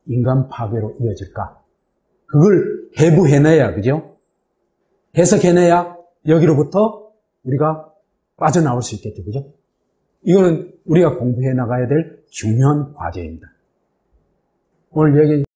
인간 파괴로 이어질까? 그걸 해부해내야, 그죠? 해석해내야 여기로부터 우리가 빠져나올 수 있겠죠, 그죠? 이거는 우리가 공부해 나가야 될 중요한 과제입니다. 오늘 얘기